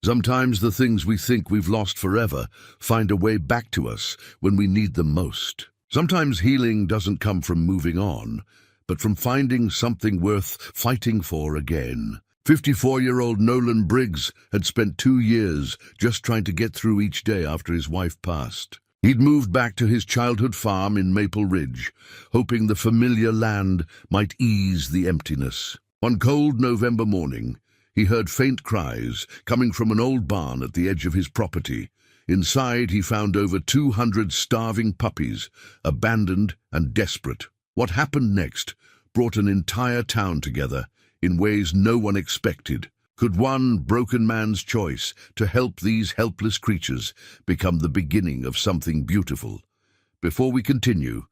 Sometimes the things we think we've lost forever find a way back to us when we need them most. Sometimes healing doesn't come from moving on, but from finding something worth fighting for again. 54-year-old Nolan Briggs had spent 2 years just trying to get through each day after his wife passed. He'd moved back to his childhood farm in Maple Ridge, hoping the familiar land might ease the emptiness. One cold November morning, he heard faint cries coming from an old barn at the edge of his property. Inside, he found over 200 starving puppies, abandoned and desperate. What happened next brought an entire town together in ways no one expected. Could one broken man's choice to help these helpless creatures become the beginning of something beautiful? Before we continue,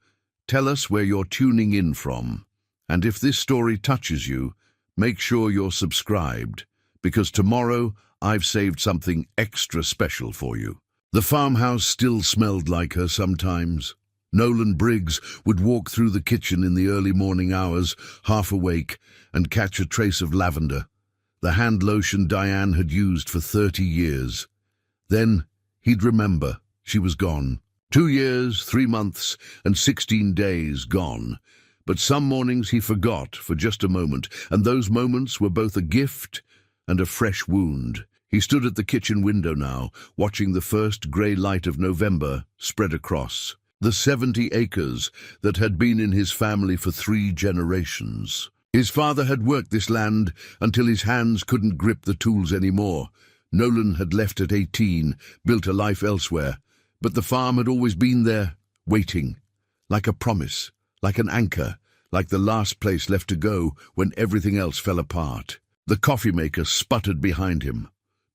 tell us where you're tuning in from. And if this story touches you, make sure you're subscribed, because tomorrow I've saved something extra special for you. The farmhouse still smelled like her sometimes. Nolan Briggs would walk through the kitchen in the early morning hours, half awake, and catch a trace of lavender, the hand lotion Diane had used for 30 years. Then he'd remember she was gone. 2 years, 3 months, and 16 days gone. But some mornings he forgot for just a moment, and those moments were both a gift and a fresh wound. He stood at the kitchen window now, watching the first grey light of November spread across the 70 acres that had been in his family for 3 generations. His father had worked this land until his hands couldn't grip the tools anymore. Nolan had left at 18, built a life elsewhere, but the farm had always been there, waiting, like a promise, like an anchor, like the last place left to go when everything else fell apart. The coffee maker sputtered behind him.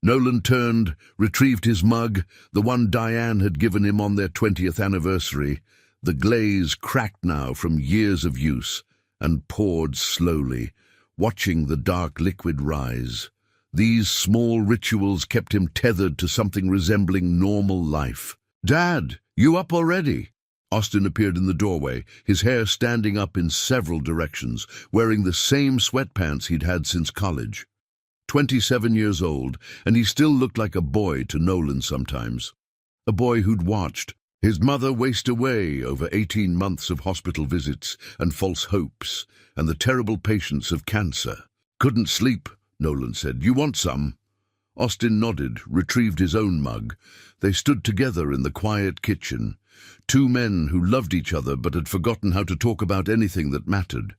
Nolan turned, retrieved his mug, the one Diane had given him on their 20th anniversary. The glaze cracked now from years of use, and poured slowly, watching the dark liquid rise. These small rituals kept him tethered to something resembling normal life. "Dad, you up already?" Austin appeared in the doorway, his hair standing up in several directions, wearing the same sweatpants he'd had since college. 27 years old, and he still looked like a boy to Nolan sometimes. A boy who'd watched his mother waste away over 18 months of hospital visits and false hopes, and the terrible patience of cancer. "Couldn't sleep," Nolan said. "You want some?" Austin nodded, retrieved his own mug. They stood together in the quiet kitchen, 2 men who loved each other but had forgotten how to talk about anything that mattered.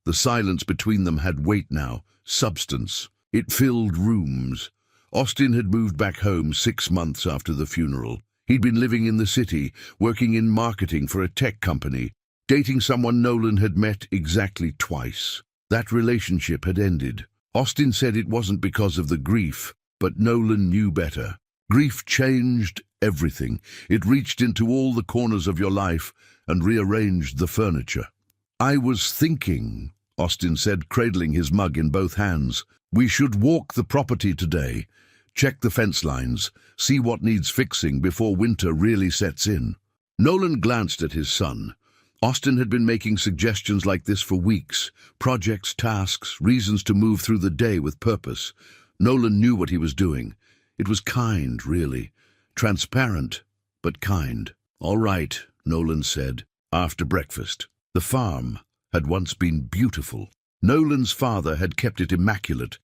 The silence between them had weight now, substance. It filled rooms. Austin had moved back home 6 months after the funeral. He'd been living in the city, working in marketing for a tech company, dating someone Nolan had met exactly twice. That relationship had ended. Austin said it wasn't because of the grief, but Nolan knew better. Grief changed everything. It reached into all the corners of your life and rearranged the furniture. "I was thinking," Austin said, cradling his mug in both hands, "we should walk the property today, check the fence lines, see what needs fixing before winter really sets in." Nolan glanced at his son. Austin had been making suggestions like this for weeks. Projects, tasks, reasons to move through the day with purpose. Nolan knew what he was doing. It was kind, really. Transparent, but kind. "All right," Nolan said, after breakfast. The farm had once been beautiful. Nolan's father had kept it immaculate.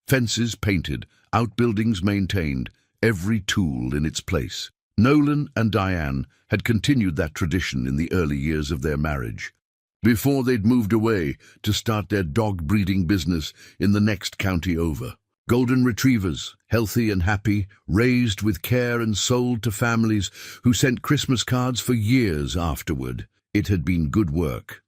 Fences painted, outbuildings maintained, every tool in its place. Nolan and Diane had continued that tradition in the early years of their marriage, before they'd moved away to start their dog-breeding business in the next county over. Golden retrievers, healthy and happy, raised with care and sold to families who sent Christmas cards for years afterward. It had been good work,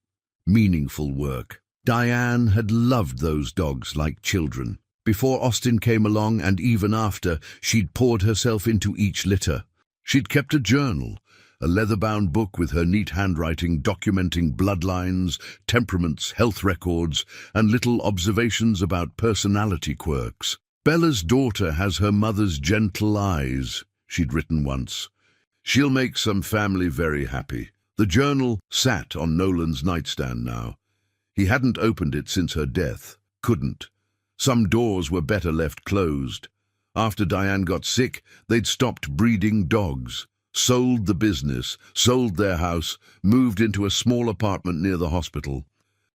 meaningful work. Diane had loved those dogs like children. Before Austin came along, and even after, she'd poured herself into each litter. She'd kept a journal, a leather-bound book with her neat handwriting documenting bloodlines, temperaments, health records, and little observations about personality quirks. "Bella's daughter has her mother's gentle eyes," she'd written once. "She'll make some family very happy." The journal sat on Nolan's nightstand now. He hadn't opened it since her death. Couldn't. Some doors were better left closed. After Diane got sick, they'd stopped breeding dogs, sold the business, sold their house, moved into a small apartment near the hospital.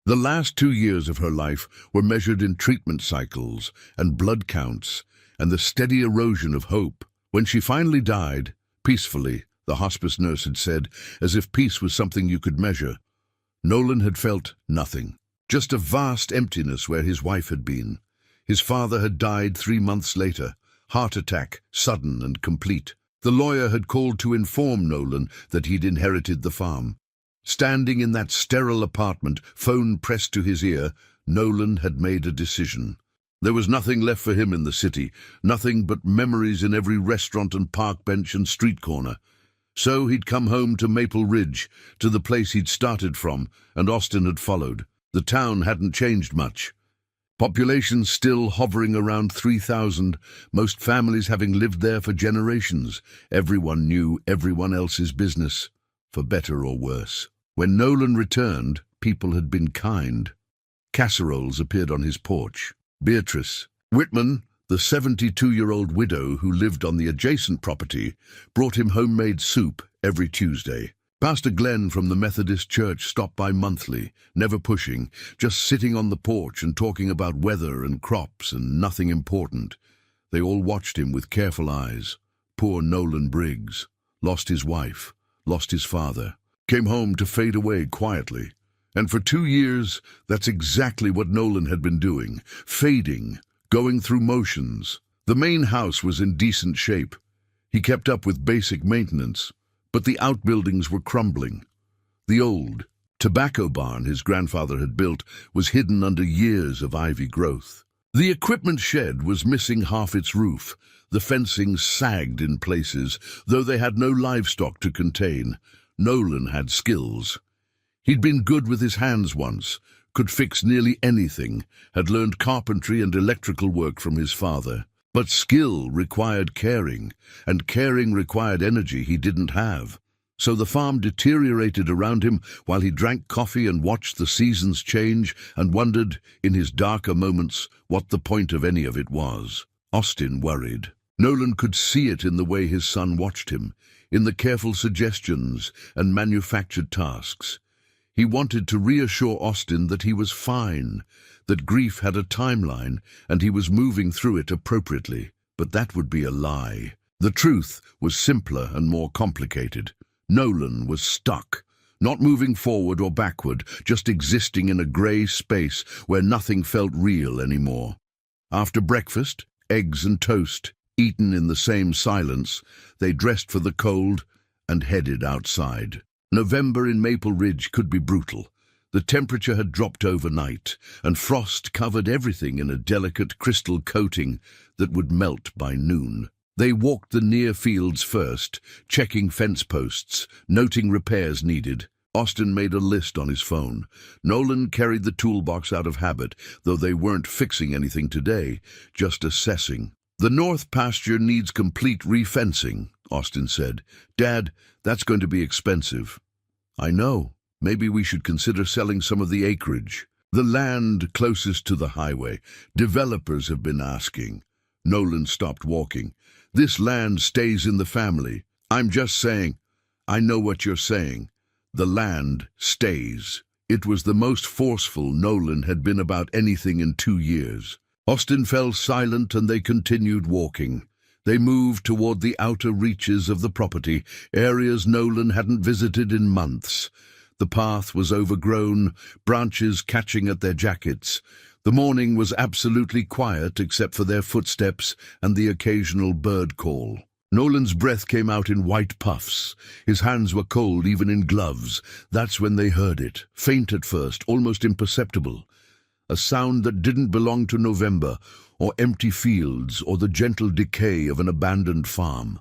The last 2 years of her life were measured in treatment cycles and blood counts and the steady erosion of hope. When she finally died, peacefully, the hospice nurse had said, as if peace was something you could measure, Nolan had felt nothing, just a vast emptiness where his wife had been. His father had died 3 months later, heart attack, sudden and complete. The lawyer had called to inform Nolan that he'd inherited the farm. Standing in that sterile apartment, phone pressed to his ear, Nolan had made a decision. There was nothing left for him in the city, nothing but memories in every restaurant and park bench and street corner. So he'd come home to Maple Ridge, to the place he'd started from, and Austin had followed. The town hadn't changed much. Population still hovering around 3,000, most families having lived there for generations. Everyone knew everyone else's business, for better or worse. When Nolan returned, people had been kind. Casseroles appeared on his porch. Beatrice Whitman, the 72-year-old widow who lived on the adjacent property, brought him homemade soup every Tuesday. Pastor Glenn from the Methodist Church stopped by monthly, never pushing, just sitting on the porch and talking about weather and crops and nothing important. They all watched him with careful eyes. Poor Nolan Briggs. Lost his wife, lost his father, came home to fade away quietly. And for 2 years, that's exactly what Nolan had been doing, fading, going through motions. The main house was in decent shape. He kept up with basic maintenance, but the outbuildings were crumbling. The old tobacco barn his grandfather had built was hidden under years of ivy growth. The equipment shed was missing half its roof. The fencing sagged in places, though they had no livestock to contain. Nolan had skills. He'd been good with his hands once, could fix nearly anything, had learned carpentry and electrical work from his father. But skill required caring, and caring required energy he didn't have. So the farm deteriorated around him while he drank coffee and watched the seasons change and wondered, in his darker moments, what the point of any of it was. Austin worried. Nolan could see it in the way his son watched him, in the careful suggestions and manufactured tasks. He wanted to reassure Austin that he was fine, that grief had a timeline and he was moving through it appropriately. But that would be a lie. The truth was simpler and more complicated. Nolan was stuck, not moving forward or backward, just existing in a grey space where nothing felt real anymore. After breakfast, eggs and toast, eaten in the same silence, they dressed for the cold and headed outside. November in Maple Ridge could be brutal. The temperature had dropped overnight, and frost covered everything in a delicate crystal coating that would melt by noon. They walked the near fields first, checking fence posts, noting repairs needed. Austin made a list on his phone. Nolan carried the toolbox out of habit, though they weren't fixing anything today, just assessing. "The north pasture needs complete refencing," Austin said. "Dad, that's going to be expensive." "I know. Maybe we should consider selling some of the acreage. The land closest to the highway. Developers have been asking." Nolan stopped walking. "This land stays in the family. I'm just saying." "I know what you're saying. The land stays." It was the most forceful Nolan had been about anything in 2 years. Austin fell silent and they continued walking. They moved toward the outer reaches of the property, areas Nolan hadn't visited in months. The path was overgrown, branches catching at their jackets. The morning was absolutely quiet except for their footsteps and the occasional bird call. Nolan's breath came out in white puffs. His hands were cold even in gloves. That's when they heard it, faint at first, almost imperceptible. A sound that didn't belong to November, or empty fields, or the gentle decay of an abandoned farm.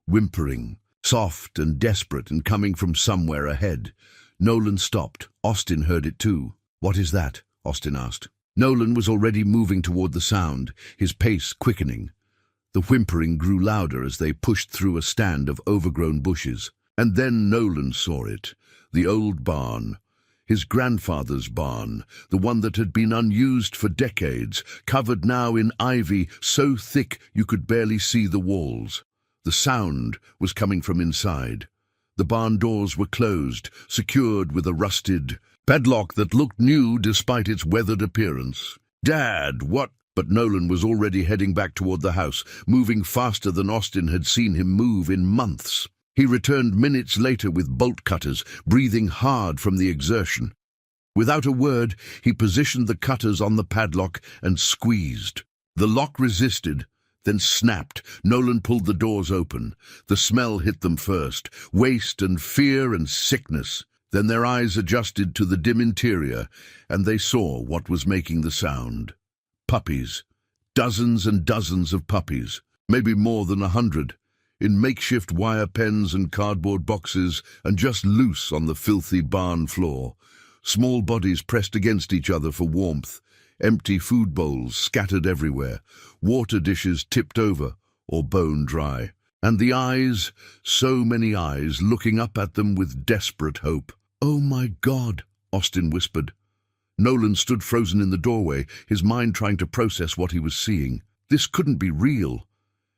Whimpering, soft and desperate and coming from somewhere ahead. Nolan stopped. Austin heard it too. "What is that?" Austin asked. Nolan was already moving toward the sound, his pace quickening. The whimpering grew louder as they pushed through a stand of overgrown bushes. And then Nolan saw it, the old barn. His grandfather's barn, the one that had been unused for decades, covered now in ivy so thick you could barely see the walls. The sound was coming from inside. The barn doors were closed, secured with a rusted padlock that looked new despite its weathered appearance. "Dad, what?" But Nolan was already heading back toward the house, moving faster than Austin had seen him move in months. He returned minutes later with bolt cutters, breathing hard from the exertion. Without a word, he positioned the cutters on the padlock and squeezed. The lock resisted, then snapped. Nolan pulled the doors open. The smell hit them first, waste and fear and sickness. Then their eyes adjusted to the dim interior, and they saw what was making the sound. Puppies. Dozens and dozens of puppies, maybe more than 100, in makeshift wire pens and cardboard boxes and just loose on the filthy barn floor. Small bodies pressed against each other for warmth, empty food bowls scattered everywhere, water dishes tipped over or bone dry. And the eyes, so many eyes, looking up at them with desperate hope. "Oh my God," Austin whispered. Nolan stood frozen in the doorway, his mind trying to process what he was seeing. This couldn't be real.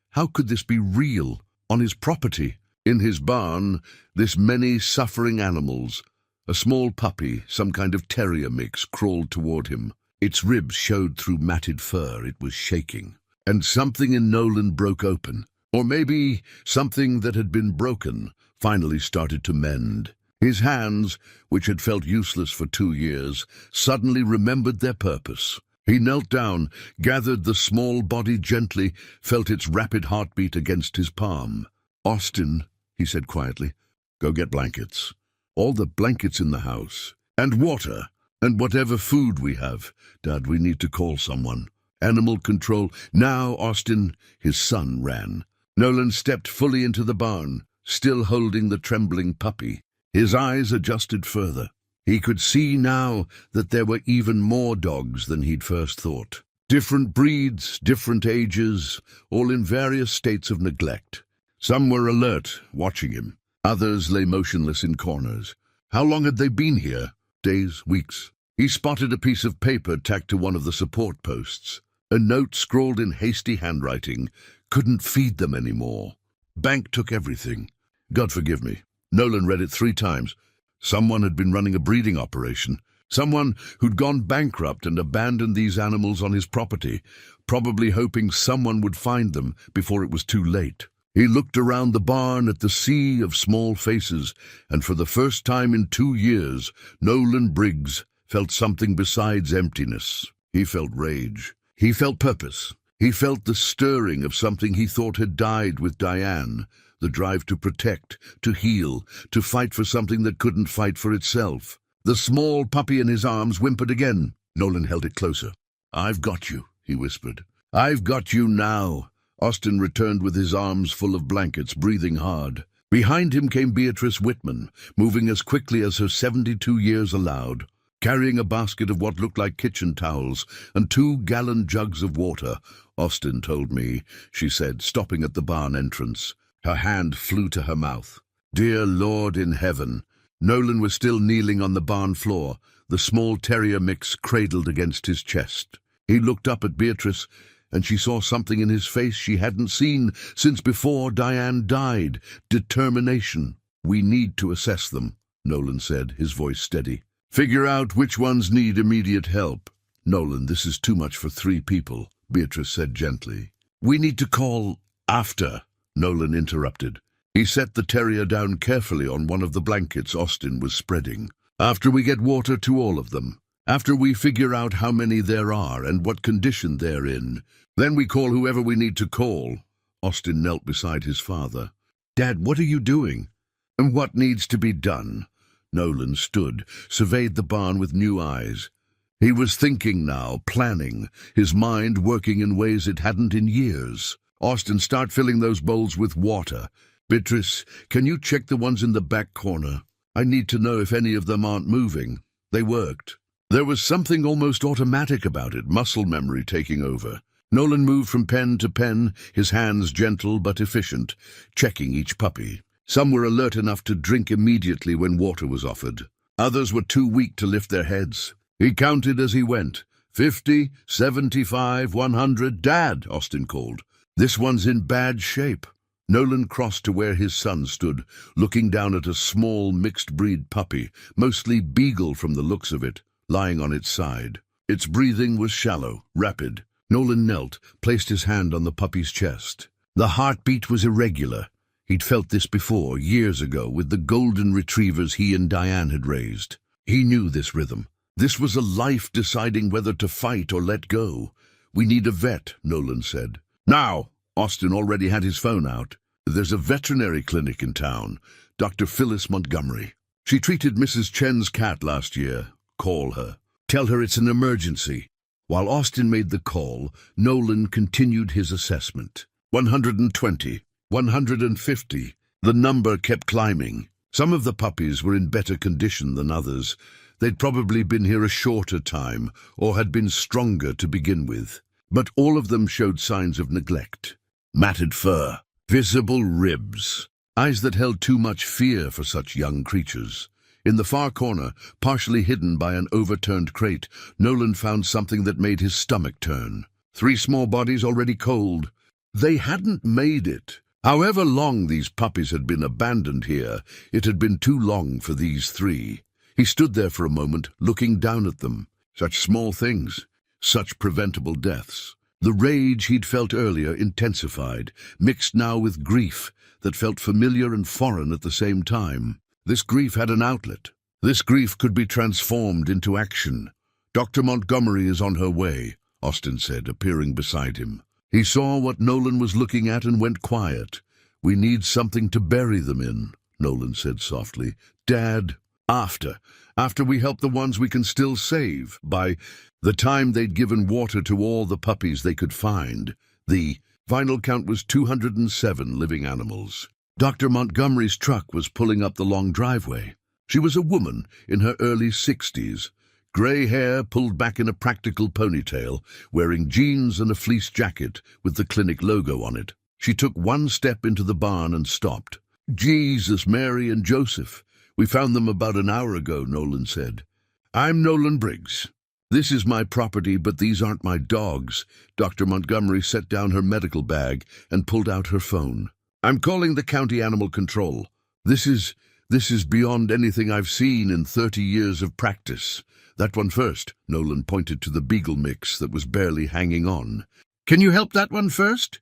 How could this be real? On his property, in his barn, this many suffering animals. A small puppy, some kind of terrier mix, crawled toward him. Its ribs showed through matted fur. It was shaking. And something in Nolan broke open. Or maybe something that had been broken finally started to mend. His hands, which had felt useless for 2 years, suddenly remembered their purpose. He knelt down, gathered the small body gently, felt its rapid heartbeat against his palm. "Austin," he said quietly, "go get blankets. All the blankets in the house. And water. And whatever food we have. Dad, we need to call someone. Animal control. Now, Austin." His son ran. Nolan stepped fully into the barn, still holding the trembling puppy. His eyes adjusted further. He could see now that there were even more dogs than he'd first thought. Different breeds, different ages, all in various states of neglect. Some were alert, watching him. Others lay motionless in corners. How long had they been here? Days, weeks. He spotted a piece of paper tacked to one of the support posts. A note scrawled in hasty handwriting. Couldn't feed them anymore. Bank took everything. God forgive me. Nolan read it 3 times. Someone had been running a breeding operation. Someone who'd gone bankrupt and abandoned these animals on his property, probably hoping someone would find them before it was too late. He looked around the barn at the sea of small faces, and for the first time in 2 years, Nolan Briggs felt something besides emptiness. He felt rage. He felt purpose. He felt the stirring of something he thought had died with Diane. The drive to protect, to heal, to fight for something that couldn't fight for itself. The small puppy in his arms whimpered again. Nolan held it closer. "I've got you," he whispered. "I've got you now." Austin returned with his arms full of blankets, breathing hard. Behind him came Beatrice Whitman, moving as quickly as her 72 years allowed, carrying a basket of what looked like kitchen towels and 2-gallon jugs of water. "Austin told me," she said, stopping at the barn entrance. Her hand flew to her mouth. Dear Lord in heaven. Nolan was still kneeling on the barn floor, the small terrier mix cradled against his chest. He looked up at Beatrice, and she saw something in his face she hadn't seen since before Diane died. Determination. "We need to assess them," Nolan said, his voice steady. "Figure out which ones need immediate help." "Nolan, this is too much for 3 people," Beatrice said gently. "We need to call after," Nolan interrupted. He set the terrier down carefully on one of the blankets Austin was spreading. "After we get water to all of them. After we figure out how many there are and what condition they're in. Then we call whoever we need to call." Austin knelt beside his father. "Dad, what are you doing?" "And what needs to be done?" Nolan stood, surveyed the barn with new eyes. He was thinking now, planning, his mind working in ways it hadn't in years. "Austin, start filling those bowls with water. Beatrice, can you check the ones in the back corner? I need to know if any of them aren't moving." They worked. There was something almost automatic about it, muscle memory taking over. Nolan moved from pen to pen, his hands gentle but efficient, checking each puppy. Some were alert enough to drink immediately when water was offered. Others were too weak to lift their heads. He counted as he went. 50, 75, 100. "Dad," Austin called. "This one's in bad shape." Nolan crossed to where his son stood, looking down at a small mixed-breed puppy, mostly beagle from the looks of it, lying on its side. Its breathing was shallow, rapid. Nolan knelt, placed his hand on the puppy's chest. The heartbeat was irregular. He'd felt this before, years ago, with the golden retrievers he and Diane had raised. He knew this rhythm. This was a life deciding whether to fight or let go. "We need a vet," Nolan said. "Now!" Austin already had his phone out. "There's a veterinary clinic in town, Dr. Phyllis Montgomery. She treated Mrs. Chen's cat last year. Call her. Tell her it's an emergency." While Austin made the call, Nolan continued his assessment. 120, 150. The number kept climbing. Some of the puppies were in better condition than others. They'd probably been here a shorter time, or had been stronger to begin with. But all of them showed signs of neglect. Matted fur, visible ribs, eyes that held too much fear for such young creatures. In the far corner, partially hidden by an overturned crate, Nolan found something that made his stomach turn. 3 small bodies already cold. They hadn't made it. However long these puppies had been abandoned here, it had been too long for these 3. He stood there for a moment, looking down at them. Such small things, such preventable deaths. The rage he'd felt earlier intensified, mixed now with grief that felt familiar and foreign at the same time. This grief had an outlet. This grief could be transformed into action. "Dr. Montgomery is on her way," Austin said, appearing beside him. He saw what Nolan was looking at and went quiet. "We need something to bury them in," Nolan said softly. "Dad, after we help the ones we can still save." By the time they'd given water to all the puppies they could find, the final count was 207 living animals. Dr. Montgomery's truck was pulling up the long driveway. She was a woman in her early 60s, grey hair pulled back in a practical ponytail, wearing jeans and a fleece jacket with the clinic logo on it. She took one step into the barn and stopped. "Jesus, Mary and Joseph. We found them about an hour ago," Nolan said. "I'm Nolan Briggs. This is my property, but these aren't my dogs." Dr. Montgomery set down her medical bag and pulled out her phone. "I'm calling the county animal control. This is beyond anything I've seen in 30 years of practice." "That one first," Nolan pointed to the beagle mix that was barely hanging on. "Can you help that one first?"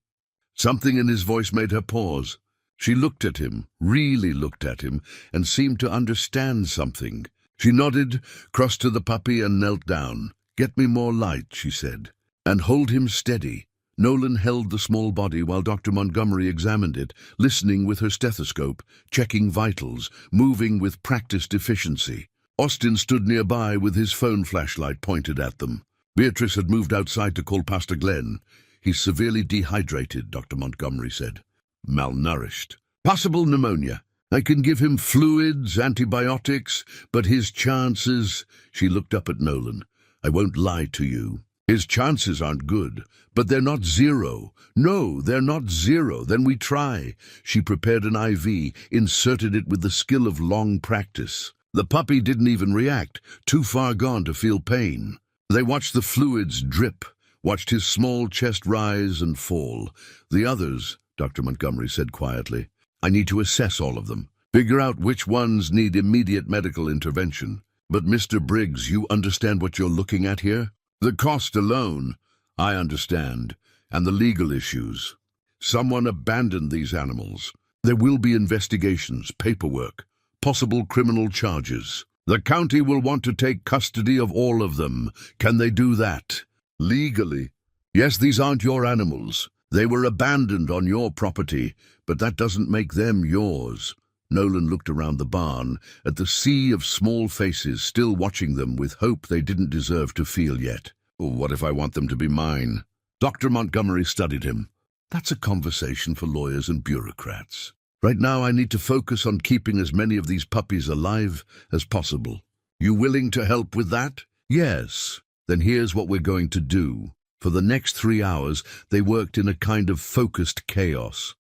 Something in his voice made her pause. She looked at him, really looked at him, and seemed to understand something. She nodded, crossed to the puppy and knelt down. "Get me more light," she said. "And hold him steady." Nolan held the small body while Dr. Montgomery examined it, listening with her stethoscope, checking vitals, moving with practiced efficiency. Austin stood nearby with his phone flashlight pointed at them. Beatrice had moved outside to call Pastor Glenn. "He's severely dehydrated," Dr. Montgomery said. "Malnourished. Possible pneumonia. I can give him fluids, antibiotics, but his chances—" She looked up at Nolan. "I won't lie to you. His chances aren't good, but they're not zero. No, they're not zero. Then we try." She prepared an IV, inserted it with the skill of long practice. The puppy didn't even react, too far gone to feel pain. They watched the fluids drip, watched his small chest rise and fall. "The others," Dr. Montgomery said quietly, "I need to assess all of them, figure out which ones need immediate medical intervention. But Mr. Briggs, you understand what you're looking at here? The cost alone, I understand, and the legal issues. Someone abandoned these animals. There will be investigations, paperwork, possible criminal charges. The county will want to take custody of all of them. Can they do that? Legally? Yes, these aren't your animals. They were abandoned on your property, but that doesn't make them yours." Nolan looked around the barn, at the sea of small faces still watching them with hope they didn't deserve to feel yet. "What if I want them to be mine?" Dr. Montgomery studied him. "That's a conversation for lawyers and bureaucrats. Right now I need to focus on keeping as many of these puppies alive as possible. You willing to help with that?" "Yes." "Then here's what we're going to do." For the next 3 hours, they worked in a kind of focused chaos.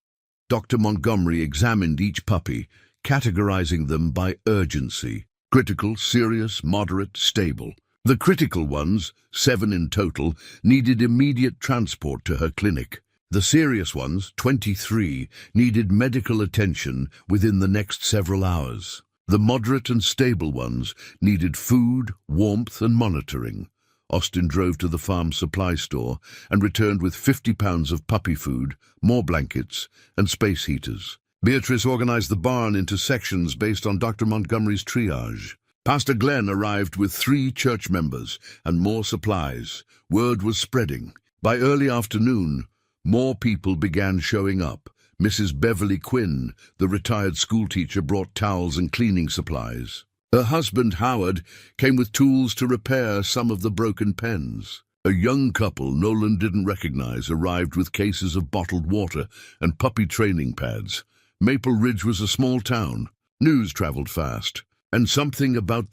Dr. Montgomery examined each puppy, categorizing them by urgency. Critical, serious, moderate, stable. The critical ones, 7 in total, needed immediate transport to her clinic. The serious ones, 23, needed medical attention within the next several hours. The moderate and stable ones needed food, warmth, and monitoring. Austin drove to the farm supply store and returned with 50 pounds of puppy food, more blankets, and space heaters. Beatrice organized the barn into sections based on Dr. Montgomery's triage. Pastor Glenn arrived with 3 church members and more supplies. Word was spreading. By early afternoon, more people began showing up. Mrs. Beverly Quinn, the retired schoolteacher, brought towels and cleaning supplies. Her husband, Howard, came with tools to repair some of the broken pens. A young couple Nolan didn't recognize arrived with cases of bottled water and puppy training pads. Maple Ridge was a small town. News traveled fast. And something about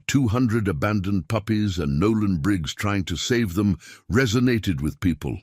200 abandoned puppies and Nolan Briggs trying to save them, resonated with people.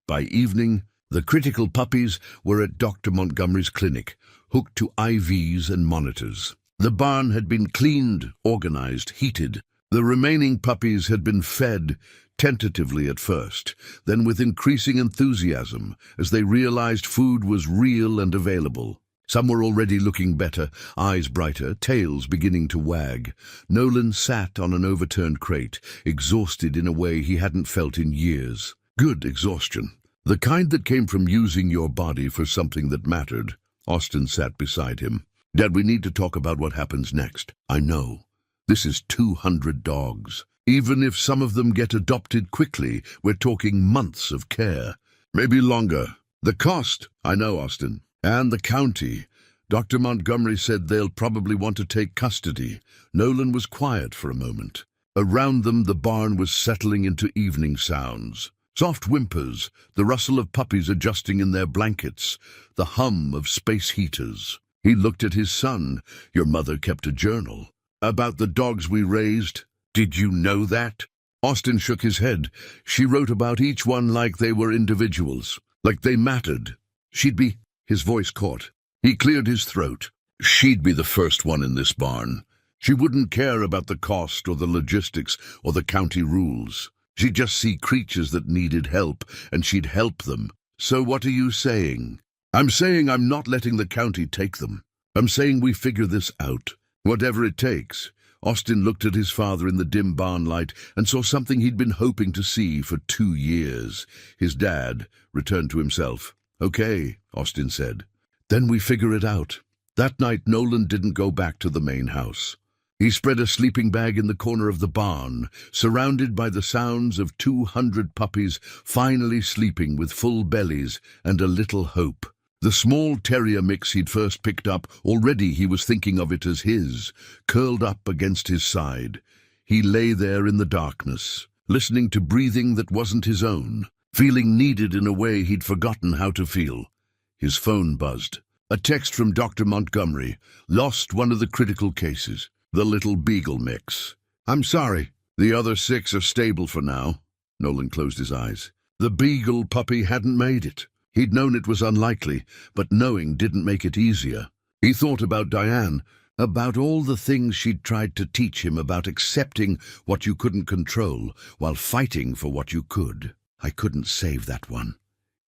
By evening, the critical puppies were at Dr. Montgomery's clinic, hooked to IVs and monitors. The barn had been cleaned, organized, heated. The remaining puppies had been fed, tentatively at first, then with increasing enthusiasm as they realized food was real and available. Some were already looking better, eyes brighter, tails beginning to wag. Nolan sat on an overturned crate, exhausted in a way he hadn't felt in years. Good exhaustion. The kind that came from using your body for something that mattered. Austin sat beside him. Dad, we need to talk about what happens next. I know. This is 200 dogs. Even if some of them get adopted quickly, we're talking months of care. Maybe longer. The cost, I know, Austin. And the county. Dr. Montgomery said they'll probably want to take custody. Nolan was quiet for a moment. Around them, the barn was settling into evening sounds. Soft whimpers, the rustle of puppies adjusting in their blankets, the hum of space heaters. He looked at his son. Your mother kept a journal. About the dogs we raised. Did you know that? Austin shook his head. She wrote about each one like they were individuals, like they mattered. She'd be... His voice caught. He cleared his throat. She'd be the first one in this barn. She wouldn't care about the cost or the logistics or the county rules. She'd just see creatures that needed help, and she'd help them. So what are you saying? I'm saying I'm not letting the county take them. I'm saying we figure this out, whatever it takes. Austin looked at his father in the dim barn light and saw something he'd been hoping to see for 2 years. His dad returned to himself. Okay, Austin said. Then we figure it out. That night, Nolan didn't go back to the main house. He spread a sleeping bag in the corner of the barn, surrounded by the sounds of 200 puppies finally sleeping with full bellies and a little hope. The small terrier mix he'd first picked up, already he was thinking of it as his, curled up against his side. He lay there in the darkness, listening to breathing that wasn't his own, feeling needed in a way he'd forgotten how to feel. His phone buzzed. A text from Dr. Montgomery. Lost one of the critical cases. The little beagle mix. I'm sorry. The other 6 are stable for now. Nolan closed his eyes. The beagle puppy hadn't made it. He'd known it was unlikely, but knowing didn't make it easier. He thought about Diane, about all the things she'd tried to teach him about accepting what you couldn't control while fighting for what you could. I couldn't save that one,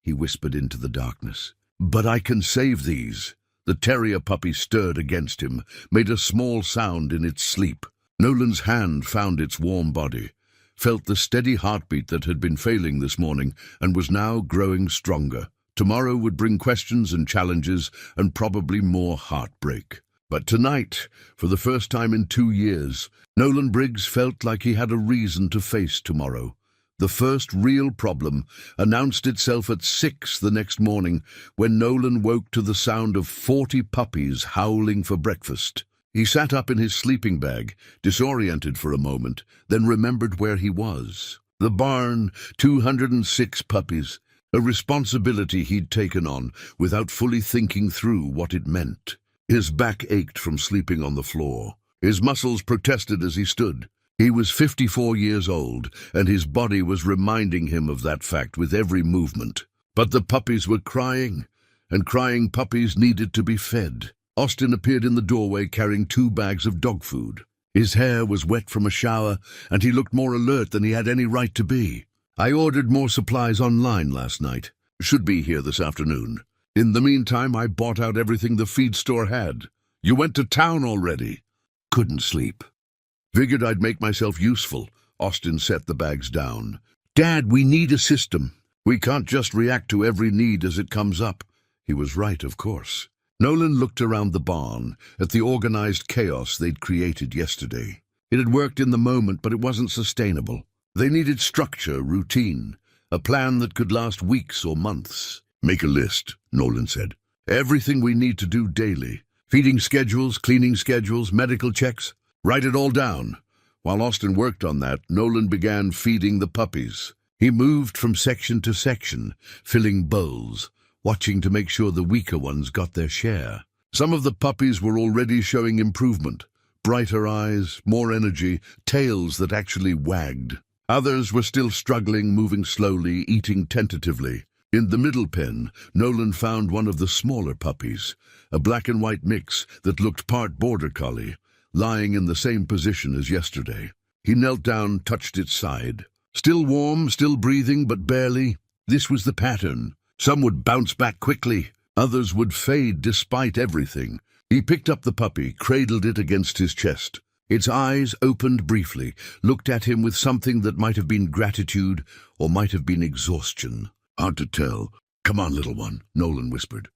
he whispered into the darkness. But I can save these. The terrier puppy stirred against him, made a small sound in its sleep. Nolan's hand found its warm body, felt the steady heartbeat that had been failing this morning and was now growing stronger. Tomorrow would bring questions and challenges and probably more heartbreak. But tonight, for the first time in 2 years, Nolan Briggs felt like he had a reason to face tomorrow. The first real problem announced itself at 6 the next morning when Nolan woke to the sound of 40 puppies howling for breakfast. He sat up in his sleeping bag, disoriented for a moment, then remembered where he was. The barn, 206 puppies, a responsibility he'd taken on without fully thinking through what it meant. His back ached from sleeping on the floor. His muscles protested as he stood. He was 54 years old, and his body was reminding him of that fact with every movement. But the puppies were crying, and crying puppies needed to be fed. Austin appeared in the doorway carrying 2 bags of dog food. His hair was wet from a shower, and he looked more alert than he had any right to be. I ordered more supplies online last night. Should be here this afternoon. In the meantime, I bought out everything the feed store had. You went to town already. Couldn't sleep. Figured I'd make myself useful. Austin set the bags down. Dad, we need a system. We can't just react to every need as it comes up. He was right, of course. Nolan looked around the barn at the organized chaos they'd created yesterday. It had worked in the moment, but it wasn't sustainable. They needed structure, routine, a plan that could last weeks or months. Make a list, Nolan said. Everything we need to do daily. Feeding schedules, cleaning schedules, medical checks. Write it all down. While Austin worked on that, Nolan began feeding the puppies. He moved from section to section, filling bowls, watching to make sure the weaker ones got their share. Some of the puppies were already showing improvement. Brighter eyes, more energy, tails that actually wagged. Others were still struggling, moving slowly, eating tentatively. In the middle pen, Nolan found one of the smaller puppies, a black and white mix that looked part border collie, lying in the same position as yesterday. He knelt down, touched its side. Still warm, still breathing, but barely. This was the pattern. Some would bounce back quickly. Others would fade despite everything. He picked up the puppy, cradled it against his chest. Its eyes opened briefly, looked at him with something that might have been gratitude or might have been exhaustion. Hard to tell. Come on, little one, Nolan whispered.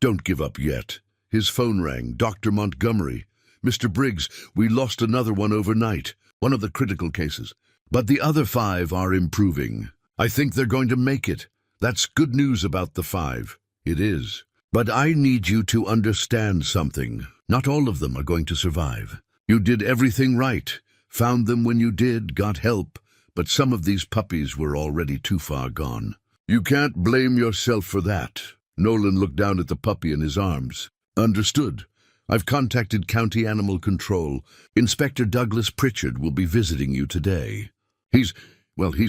Don't give up yet. His phone rang. Dr. Montgomery. Mr. Briggs, we lost another one overnight, one of the critical cases. But the other 5 are improving. I think they're going to make it. That's good news about the 5. It is. But I need you to understand something. Not all of them are going to survive. You did everything right. Found them when you did, got help. But some of these puppies were already too far gone. You can't blame yourself for that. Nolan looked down at the puppy in his arms. Understood. I've contacted County Animal Control. Inspector Douglas Pritchard will be visiting you today. He's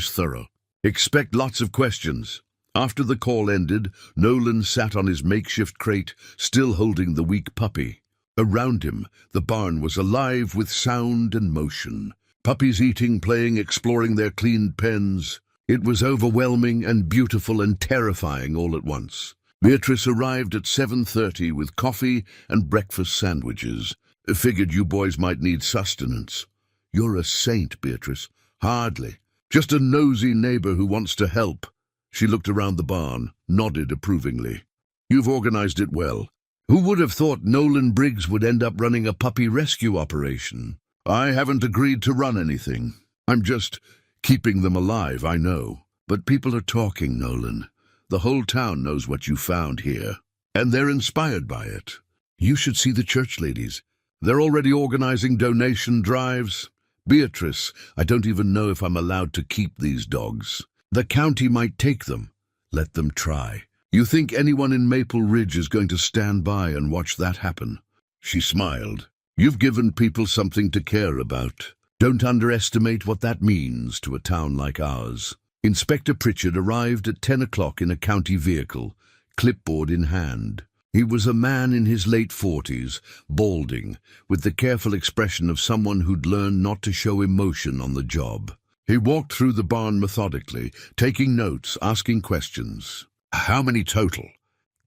thorough. Expect lots of questions. After the call ended, Nolan sat on his makeshift crate, still holding the weak puppy. Around him, the barn was alive with sound and motion. Puppies eating, playing, exploring their clean pens. It was overwhelming and beautiful and terrifying all at once. Beatrice arrived at 7:30 with coffee and breakfast sandwiches. Figured you boys might need sustenance. You're a saint, Beatrice. Hardly. Just a nosy neighbor who wants to help. She looked around the barn, nodded approvingly. You've organized it well. Who would have thought Nolan Briggs would end up running a puppy rescue operation? I haven't agreed to run anything. I'm just keeping them alive, I know. But people are talking, Nolan. The whole town knows what you found here, and they're inspired by it. You should see the church ladies. They're already organizing donation drives. Beatrice, I don't even know if I'm allowed to keep these dogs. The county might take them. Let them try. You think anyone in Maple Ridge is going to stand by and watch that happen? She smiled. You've given people something to care about. Don't underestimate what that means to a town like ours. Inspector Pritchard arrived at 10 o'clock in a county vehicle, clipboard in hand. He was a man in his late 40s, balding, with the careful expression of someone who'd learned not to show emotion on the job. He walked through the barn methodically, taking notes, asking questions. How many total?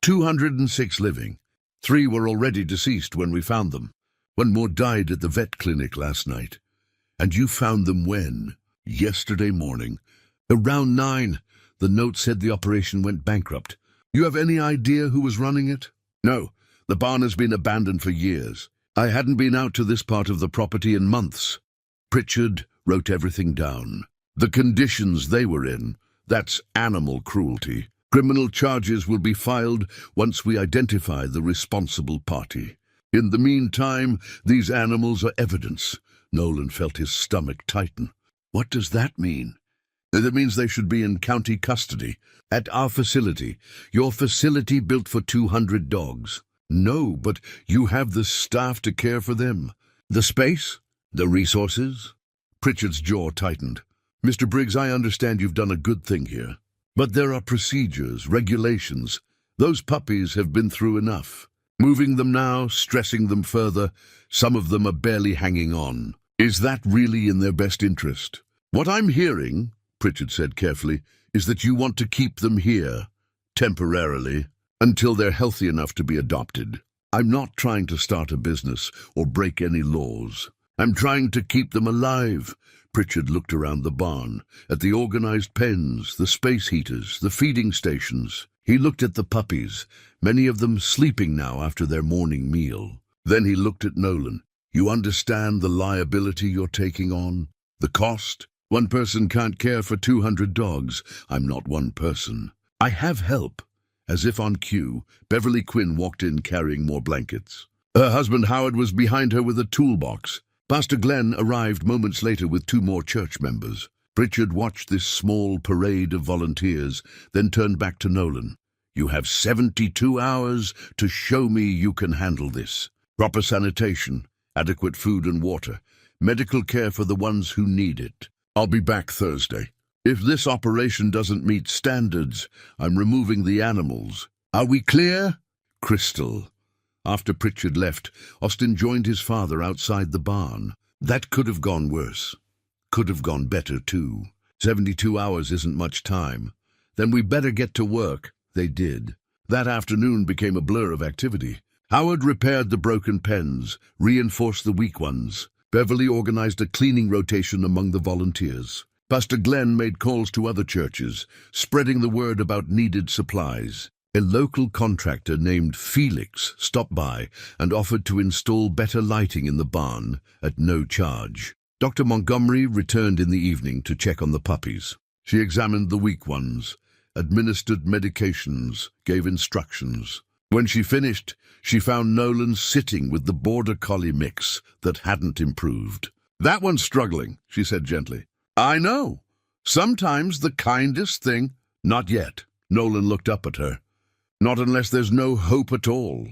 206 living. 3 were already deceased when we found them. 1 more died at the vet clinic last night. And you found them when? Yesterday morning. Around 9. The note said the operation went bankrupt. You have any idea who was running it? No. The barn has been abandoned for years. I hadn't been out to this part of the property in months. Pritchard wrote everything down. The conditions they were in, that's animal cruelty. Criminal charges will be filed once we identify the responsible party. In the meantime, these animals are evidence. Nolan felt his stomach tighten. What does that mean? That means they should be in county custody. At our facility. Your facility built for 200 dogs. No, but you have the staff to care for them. The space? The resources? Pritchard's jaw tightened. Mr. Briggs, I understand you've done a good thing here. But there are procedures, regulations. Those puppies have been through enough. Moving them now, stressing them further, some of them are barely hanging on. Is that really in their best interest? What I'm hearing, Pritchard said carefully, is that you want to keep them here, temporarily, until they're healthy enough to be adopted. I'm not trying to start a business or break any laws. I'm trying to keep them alive. Pritchard looked around the barn, at the organized pens, the space heaters, the feeding stations. He looked at the puppies, many of them sleeping now after their morning meal. Then he looked at Nolan. You understand the liability you're taking on? The cost? One person can't care for 200 dogs. I'm not one person. I have help. As if on cue, Beverly Quinn walked in carrying more blankets. Her husband Howard was behind her with a toolbox. Pastor Glenn arrived moments later with 2 more church members. Pritchard watched this small parade of volunteers, then turned back to Nolan. You have 72 hours to show me you can handle this. Proper sanitation, adequate food and water, medical care for the ones who need it. I'll be back Thursday. If this operation doesn't meet standards, I'm removing the animals. Are we clear? Crystal. After Pritchard left, Austin joined his father outside the barn. That could have gone worse. Could have gone better, too. 72 hours isn't much time. Then we better get to work. They did. That afternoon became a blur of activity. Howard repaired the broken pens, reinforced the weak ones. Beverly organized a cleaning rotation among the volunteers. Pastor Glenn made calls to other churches, spreading the word about needed supplies. A local contractor named Felix stopped by and offered to install better lighting in the barn at no charge. Dr. Montgomery returned in the evening to check on the puppies. She examined the weak ones, administered medications, gave instructions. When she finished, she found Nolan sitting with the border collie mix that hadn't improved. That one's struggling, she said gently. I know. Sometimes the kindest thing... Not yet. Nolan looked up at her. Not unless there's no hope at all.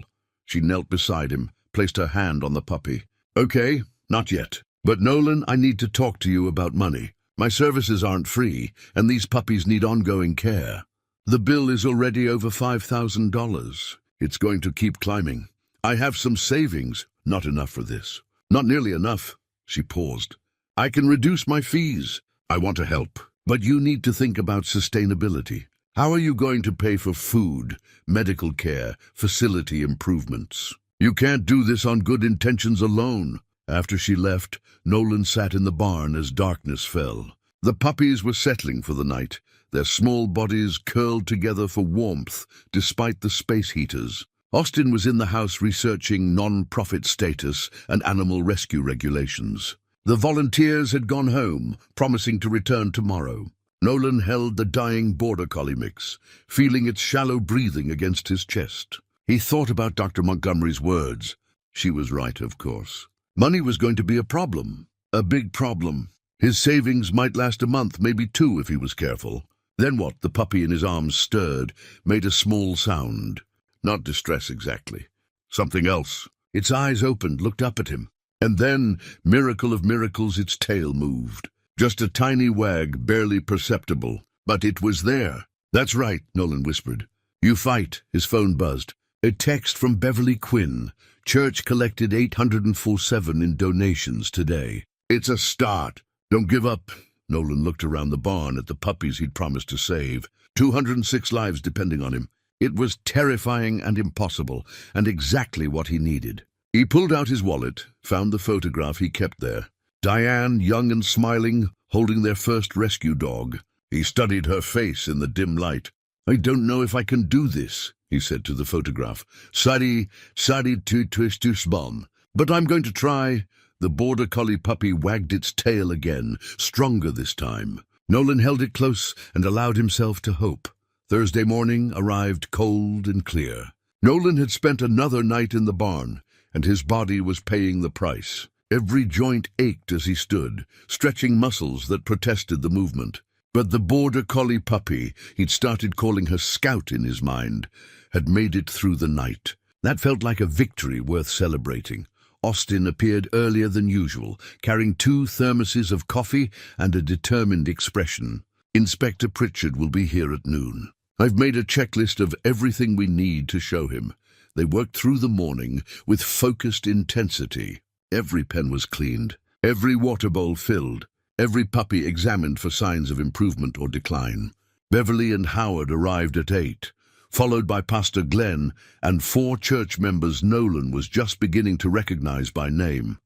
She knelt beside him, placed her hand on the puppy. Okay, not yet. But Nolan, I need to talk to you about money. My services aren't free, and these puppies need ongoing care. The bill is already over $5,000. It's going to keep climbing. I have some savings. Not enough for this. Not nearly enough. She paused. I can reduce my fees. I want to help. But you need to think about sustainability. How are you going to pay for food, medical care, facility improvements? You can't do this on good intentions alone. After she left, Nolan sat in the barn as darkness fell. The puppies were settling for the night, their small bodies curled together for warmth despite the space heaters. Austin was in the house researching non-profit status and animal rescue regulations. The volunteers had gone home, promising to return tomorrow. Nolan held the dying border collie mix, feeling its shallow breathing against his chest. He thought about Dr. Montgomery's words. She was right, of course. Money was going to be a problem, a big problem. His savings might last a month, maybe 2 if he was careful. Then what? The puppy in his arms stirred, made a small sound. Not distress exactly. Something else. Its eyes opened, looked up at him. And then, miracle of miracles, its tail moved. Just a tiny wag, barely perceptible. But it was there. That's right, Nolan whispered. You fight, his phone buzzed. A text from Beverly Quinn. Church collected $847 in donations today. It's a start. Don't give up. Nolan looked around the barn at the puppies he'd promised to save. 206 lives depending on him. It was terrifying and impossible, and exactly what he needed. He pulled out his wallet, found the photograph he kept there. Diane, young and smiling, holding their first rescue dog. He studied her face in the dim light. I don't know if I can do this, he said to the photograph. Sorry to twist your bomb. But I'm going to try. The border collie puppy wagged its tail again, stronger this time. Nolan held it close and allowed himself to hope. Thursday morning arrived cold and clear. Nolan had spent another night in the barn, and his body was paying the price. Every joint ached as he stood, stretching muscles that protested the movement. But the border collie puppy, he'd started calling her Scout in his mind, had made it through the night. That felt like a victory worth celebrating. Austin appeared earlier than usual, carrying 2 thermoses of coffee and a determined expression. Inspector Pritchard will be here at noon. I've made a checklist of everything we need to show him. They worked through the morning with focused intensity. Every pen was cleaned, every water bowl filled, every puppy examined for signs of improvement or decline. Beverly and Howard arrived at 8, followed by Pastor Glenn and 4 church members Nolan was just beginning to recognize by name.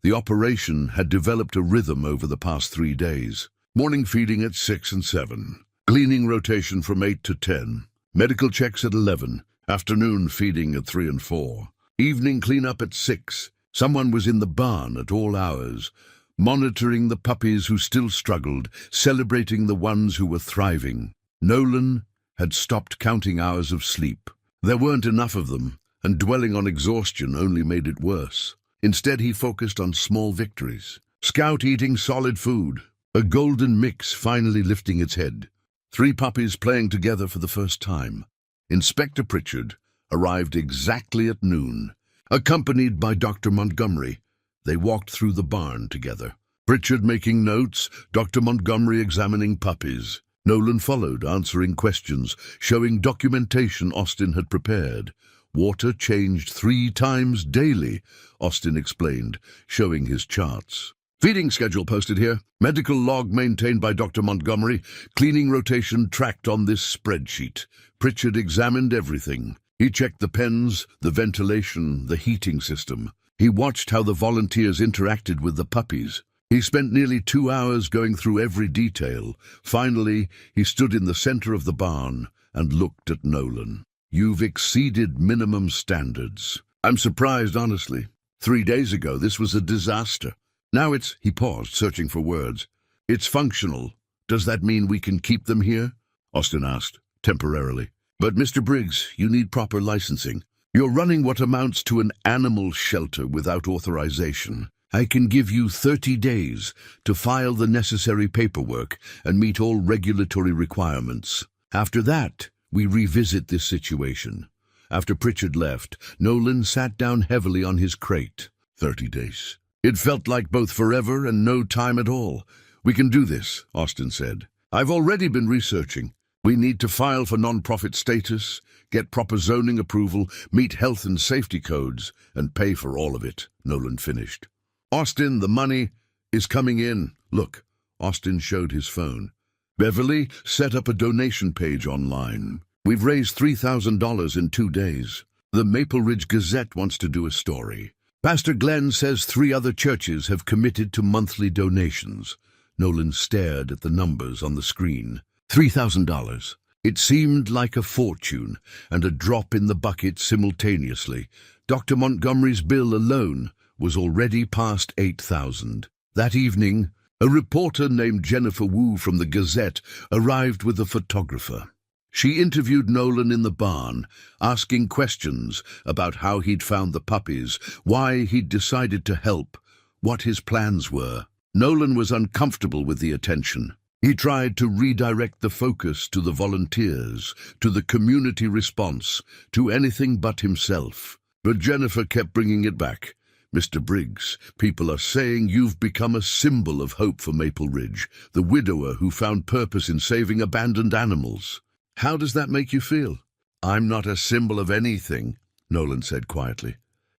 The operation had developed a rhythm over the past 3 days. Morning feeding at 6 and 7, cleaning rotation from 8 to 10, medical checks at 11, afternoon feeding at 3 and 4, evening cleanup at 6. Someone was in the barn at all hours, monitoring the puppies who still struggled, celebrating the ones who were thriving. Nolan had stopped counting hours of sleep. There weren't enough of them, and dwelling on exhaustion only made it worse. Instead, he focused on small victories. Scout eating solid food, a golden mix finally lifting its head. 3 puppies playing together for the first time. Inspector Pritchard arrived exactly at noon. Accompanied by Dr. Montgomery, they walked through the barn together. Pritchard making notes, Dr. Montgomery examining puppies. Nolan followed, answering questions, showing documentation Austin had prepared. Water changed 3 times daily, Austin explained, showing his charts. Feeding schedule posted here. Medical log maintained by Dr. Montgomery. Cleaning rotation tracked on this spreadsheet. Pritchard examined everything. He checked the pens, the ventilation, the heating system. He watched how the volunteers interacted with the puppies. He spent nearly 2 hours going through every detail. Finally, he stood in the center of the barn and looked at Nolan. You've exceeded minimum standards. I'm surprised, honestly. 3 days ago, this was a disaster. Now he paused, searching for words. It's functional. Does that mean we can keep them here? Austin asked, temporarily. But Mr. Briggs, you need proper licensing. You're running what amounts to an animal shelter without authorization. I can give you 30 days to file the necessary paperwork and meet all regulatory requirements. After that, we revisit this situation. After Pritchard left, Nolan sat down heavily on his crate. 30 days. It felt like both forever and no time at all. We can do this, Austin said. I've already been researching. We need to file for non-profit status, get proper zoning approval, meet health and safety codes, and pay for all of it, Nolan finished. Austin, the money is coming in. Look, Austin showed his phone. Beverly set up a donation page online. We've raised $3,000 in 2 days. The Maple Ridge Gazette wants to do a story. Pastor Glenn says 3 other churches have committed to monthly donations. Nolan stared at the numbers on the screen. $3,000. It seemed like a fortune and a drop in the bucket simultaneously. Dr. Montgomery's bill alone was already past $8,000. That evening, a reporter named Jennifer Wu from the Gazette arrived with a photographer. She interviewed Nolan in the barn, asking questions about how he'd found the puppies, why he'd decided to help, what his plans were. Nolan was uncomfortable with the attention. He tried to redirect the focus to the volunteers, to the community response, to anything but himself. But Jennifer kept bringing it back. Mr. Briggs, people are saying you've become a symbol of hope for Maple Ridge, the widower who found purpose in saving abandoned animals. How does that make you feel? I'm not a symbol of anything, Nolan said quietly.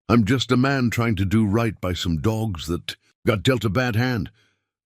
I'm just a man trying to do right by some dogs that got dealt a bad hand.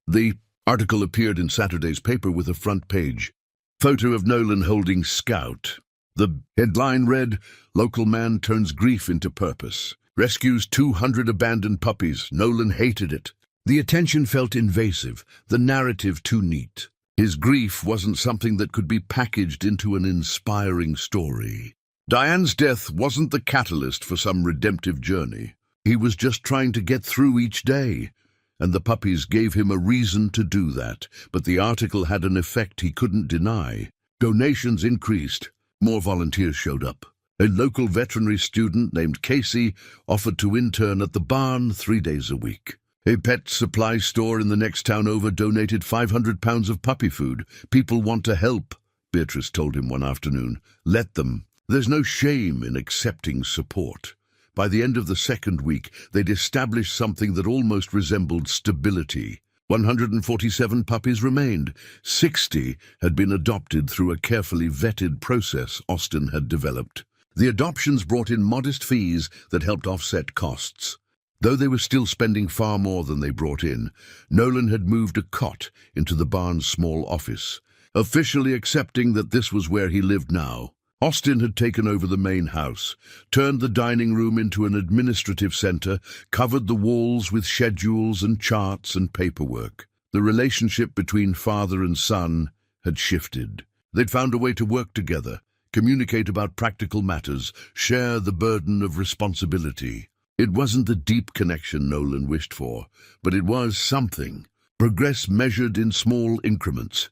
The article appeared in Saturday's paper with a front page. Photo of Nolan holding Scout. The headline read, "Local man turns grief into purpose. Rescues 200 abandoned puppies. Nolan hated it." The attention felt invasive, the narrative too neat. His grief wasn't something that could be packaged into an inspiring story. Diane's death wasn't the catalyst for some redemptive journey. He was just trying to get through each day, and the puppies gave him a reason to do that. But the article had an effect he couldn't deny. Donations increased. More volunteers showed up. A local veterinary student named Casey offered to intern at the barn 3 days a week. A pet supply store in the next town over donated 500 pounds of puppy food. People want to help, Beatrice told him one afternoon. Let them. There's no shame in accepting support. By the end of the 2nd week, they'd established something that almost resembled stability. 147 puppies remained. 60 had been adopted through a carefully vetted process Austin had developed. The adoptions brought in modest fees that helped offset costs. Though they were still spending far more than they brought in, Nolan had moved a cot into the barn's small office, officially accepting that this was where he lived now. Austin had taken over the main house, turned the dining room into an administrative center, covered the walls with schedules and charts and paperwork. The relationship between father and son had shifted. They'd found a way to work together, communicate about practical matters, share the burden of responsibility. It wasn't the deep connection Nolan wished for, but it was something. Progress measured in small increments.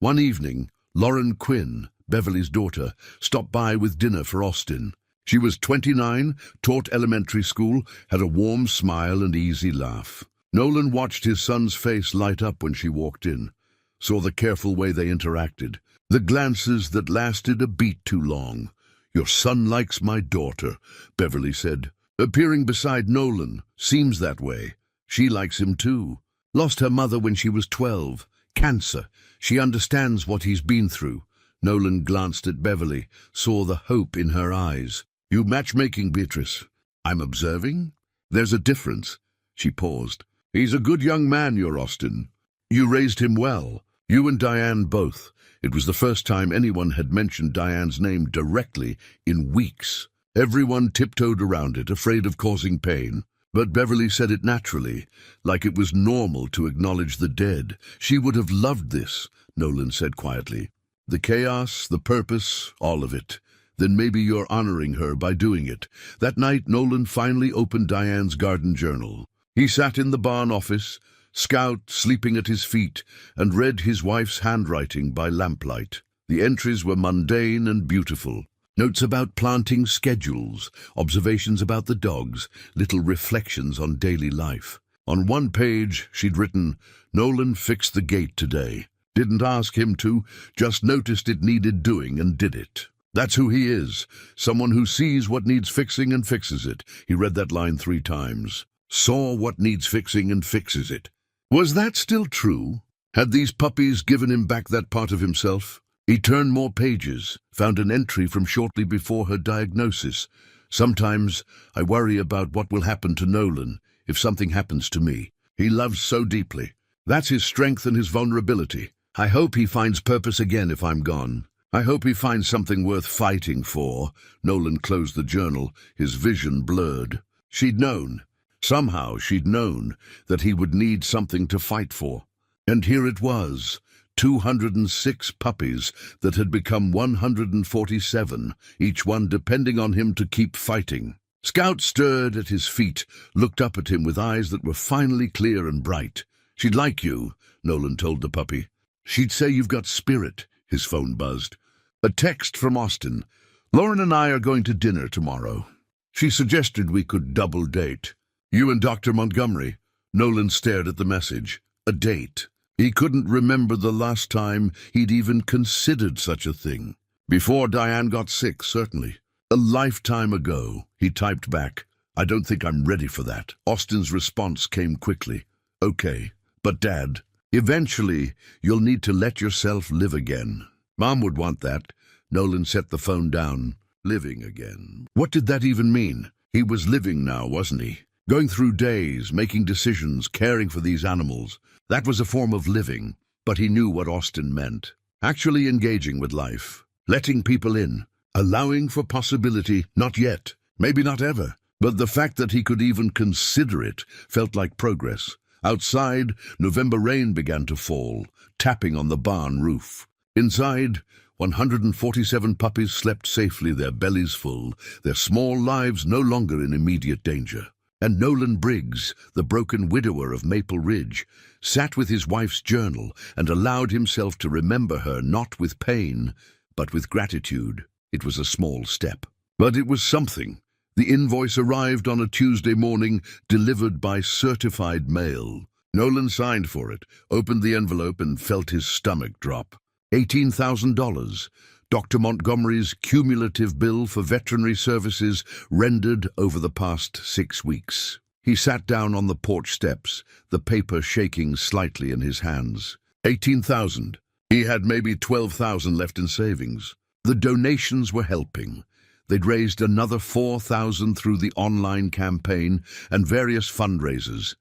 One evening, Lauren Quinn, Beverly's daughter, stopped by with dinner for Austin. She was 29, taught elementary school, had a warm smile and easy laugh. Nolan watched his son's face light up when she walked in, saw the careful way they interacted, the glances that lasted a beat too long. "Your son likes my daughter," Beverly said, appearing beside Nolan. "Seems that way. She likes him too. Lost her mother when she was 12. Cancer. She understands what he's been through." Nolan glanced at Beverly, saw the hope in her eyes. "You matchmaking, Beatrice. I'm observing. There's a difference." She paused. "He's a good young man, your Austin. You raised him well. You and Diane both." It was the first time anyone had mentioned Diane's name directly in weeks. Everyone tiptoed around it, afraid of causing pain. But Beverly said it naturally, like it was normal to acknowledge the dead. "She would have loved this," Nolan said quietly. "The chaos, the purpose, all of it. Then maybe you're honoring her by doing it." That night, Nolan finally opened Diane's garden journal. He sat in the barn office, Scout sleeping at his feet, and read his wife's handwriting by lamplight. The entries were mundane and beautiful. Notes about planting schedules, observations about the dogs, little reflections on daily life. On one page, she'd written, "Nolan fixed the gate today. Didn't ask him to, just noticed it needed doing and did it." That's who he is, someone who sees what needs fixing and fixes it. He read that line 3 times. Saw what needs fixing and fixes it. Was that still true? Had these puppies given him back that part of himself? He turned more pages, found an entry from shortly before her diagnosis. "Sometimes I worry about what will happen to Nolan if something happens to me. He loves so deeply. That's his strength and his vulnerability. I hope he finds purpose again if I'm gone. I hope he finds something worth fighting for." Nolan closed the journal, his vision blurred. She'd known. Somehow she'd known that he would need something to fight for. And here it was, 206 puppies that had become 147, each one depending on him to keep fighting. Scout stirred at his feet, looked up at him with eyes that were finally clear and bright. "She'd like you," Nolan told the puppy. "She'd say you've got spirit." His phone buzzed. A text from Austin. "Lauren and I are going to dinner tomorrow. She suggested we could double date. You and Dr. Montgomery." Nolan stared at the message. A date. He couldn't remember the last time he'd even considered such a thing. Before Diane got sick, certainly. A lifetime ago. He typed back, "I don't think I'm ready for that." Austin's response came quickly. "Okay, but Dad, eventually you'll need to let yourself live again." Mom would want that. Nolan set the phone down. Living again. What did that even mean? He was living now, wasn't he? Going through days, making decisions, caring for these animals. That was a form of living, but he knew what Austin meant. Actually engaging with life, letting people in, allowing for possibility. Not yet, maybe not ever, but the fact that he could even consider it felt like progress. Outside, November rain began to fall, tapping on the barn roof. Inside, 147 puppies slept safely, their bellies full, their small lives no longer in immediate danger. And Nolan Briggs, the broken widower of Maple Ridge, sat with his wife's journal and allowed himself to remember her not with pain, but with gratitude. It was a small step, but it was something. The invoice arrived on a Tuesday morning, delivered by certified mail. Nolan signed for it, opened the envelope, and felt his stomach drop. $18,000. Dr. Montgomery's cumulative bill for veterinary services rendered over the past 6 weeks. He sat down on the porch steps, the paper shaking slightly in his hands. 18,000. He had maybe 12,000 left in savings. The donations were helping. They'd raised another 4,000 through the online campaign and various fundraisers,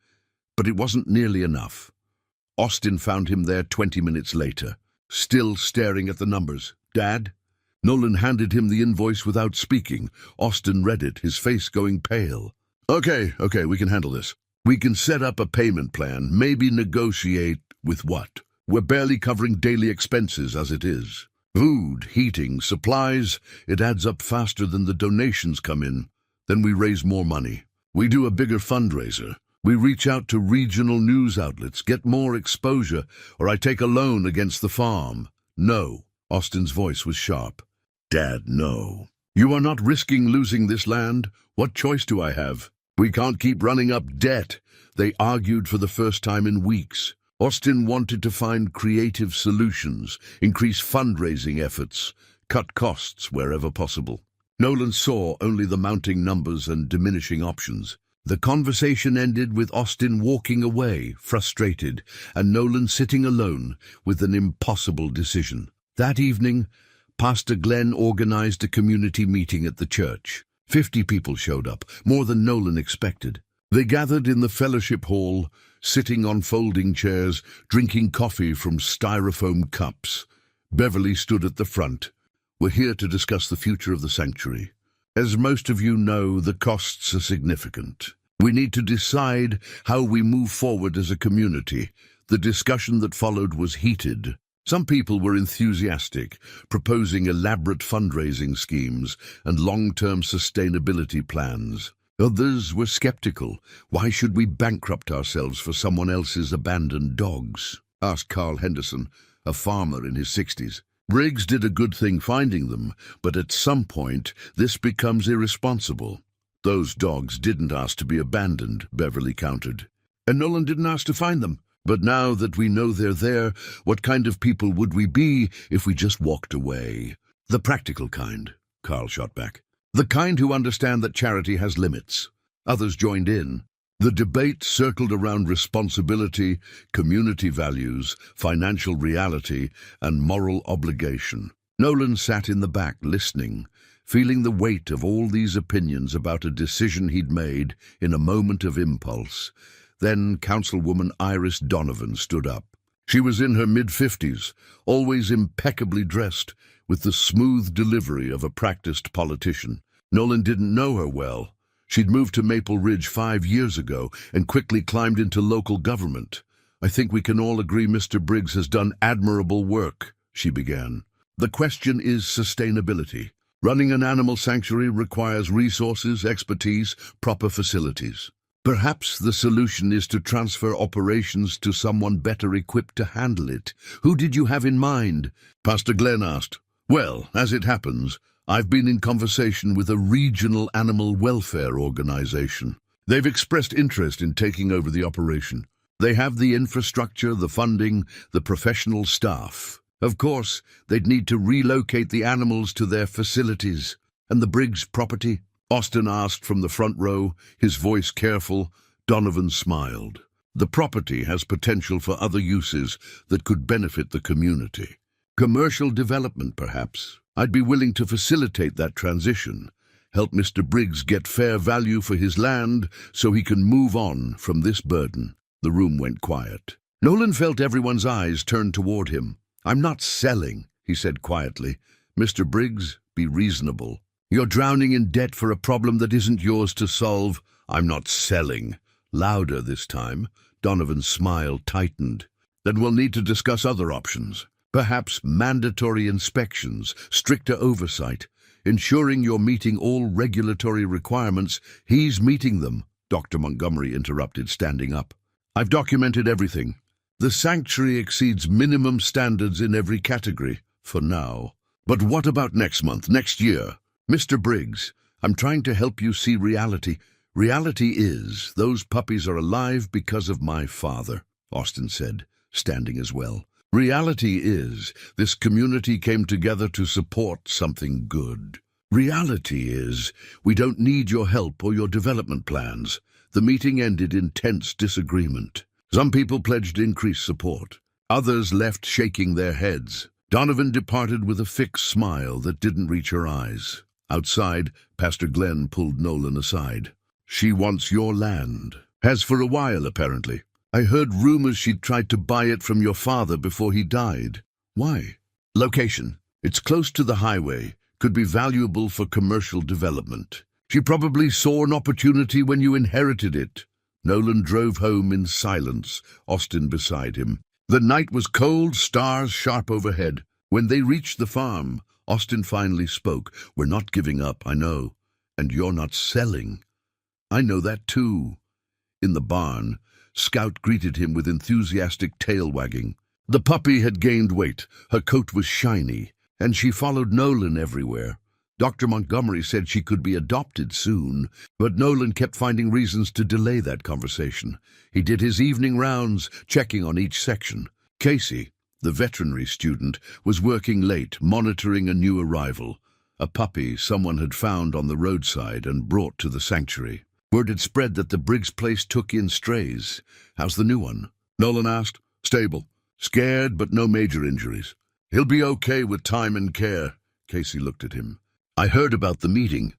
but it wasn't nearly enough. Austin found him there 20 minutes later, still staring at the numbers. "Dad?" Nolan handed him the invoice without speaking. Austin read it, his face going pale. Okay, we can handle this. We can set up a payment plan, maybe negotiate with what? We're barely covering daily expenses as it is. Food, heating, supplies, it adds up faster than the donations come in. Then we raise more money. We do a bigger fundraiser. We reach out to regional news outlets, get more exposure, or I take a loan against the farm. No. Austin's voice was sharp. Dad, no. You are not risking losing this land. What choice do I have? We can't keep running up debt. They argued for the first time in weeks. Austin wanted to find creative solutions, increase fundraising efforts, cut costs wherever possible. Nolan saw only the mounting numbers and diminishing options. The conversation ended with Austin walking away, frustrated, and Nolan sitting alone with an impossible decision. That evening, Pastor Glenn organized a community meeting at the church. 50 people showed up, more than Nolan expected. They gathered in the fellowship hall, sitting on folding chairs, drinking coffee from styrofoam cups. Beverly stood at the front. We're here to discuss the future of the sanctuary. As most of you know, the costs are significant. We need to decide how we move forward as a community. The discussion that followed was heated. Some people were enthusiastic, proposing elaborate fundraising schemes and long-term sustainability plans. Others were skeptical. Why should we bankrupt ourselves for someone else's abandoned dogs? Asked Carl Henderson, a farmer in his 60s. Briggs did a good thing finding them, but at some point this becomes irresponsible. Those dogs didn't ask to be abandoned, Beverly countered. And Nolan didn't ask to find them. But now that we know they're there, what kind of people would we be if we just walked away? The practical kind, Carl shot back. The kind who understand that charity has limits. Others joined in. The debate circled around responsibility, community values, financial reality, and moral obligation. Nolan sat in the back, listening, feeling the weight of all these opinions about a decision he'd made in a moment of impulse. Then Councilwoman Iris Donovan stood up. She was in her mid-50s, always impeccably dressed, with the smooth delivery of a practiced politician. Nolan didn't know her well. She'd moved to Maple Ridge 5 years ago and quickly climbed into local government. I think we can all agree Mr. Briggs has done admirable work, she began. The question is sustainability. Running an animal sanctuary requires resources, expertise, proper facilities. Perhaps the solution is to transfer operations to someone better equipped to handle it. Who did you have in mind? Pastor Glenn asked. Well, as it happens, I've been in conversation with a regional animal welfare organization. They've expressed interest in taking over the operation. They have the infrastructure, the funding, the professional staff. Of course, they'd need to relocate the animals to their facilities. And the Briggs property? Austin asked from the front row, his voice careful. Donovan smiled. The property has potential for other uses that could benefit the community. Commercial development, perhaps. I'd be willing to facilitate that transition, help Mr. Briggs get fair value for his land so he can move on from this burden. The room went quiet. Nolan felt everyone's eyes turn toward him. I'm not selling, he said quietly. Mr. Briggs, be reasonable. You're drowning in debt for a problem that isn't yours to solve. I'm not selling. Louder this time. Donovan's smile tightened. Then we'll need to discuss other options. Perhaps mandatory inspections, stricter oversight, ensuring you're meeting all regulatory requirements. He's meeting them, Dr. Montgomery interrupted, standing up. I've documented everything. The sanctuary exceeds minimum standards in every category, for now. But what about next month, next year? Mr. Briggs, I'm trying to help you see reality. Reality is, those puppies are alive because of my father, Austin said, standing as well. Reality is, this community came together to support something good. Reality is, we don't need your help or your development plans. The meeting ended in tense disagreement. Some people pledged increased support. Others left shaking their heads. Donovan departed with a fixed smile that didn't reach her eyes. Outside, Pastor Glenn pulled Nolan aside. She wants your land. Has for a while, apparently. I heard rumors she'd tried to buy it from your father before he died. Why? Location. It's close to the highway. Could be valuable for commercial development. She probably saw an opportunity when you inherited it. Nolan drove home in silence, Austin beside him. The night was cold, stars sharp overhead. When they reached the farm, Austin finally spoke. We're not giving up, I know. And you're not selling. I know that too. In the barn, Scout greeted him with enthusiastic tail wagging. The puppy had gained weight, her coat was shiny, and she followed Nolan everywhere. Dr. Montgomery said she could be adopted soon, but Nolan kept finding reasons to delay that conversation. He did his evening rounds, checking on each section. Casey, the veterinary student, was working late, monitoring a new arrival, a puppy someone had found on the roadside and brought to the sanctuary. Word had spread that the Briggs place took in strays. How's the new one? Nolan asked. Stable. Scared, but no major injuries. He'll be okay with time and care. Casey looked at him. I heard about the meeting.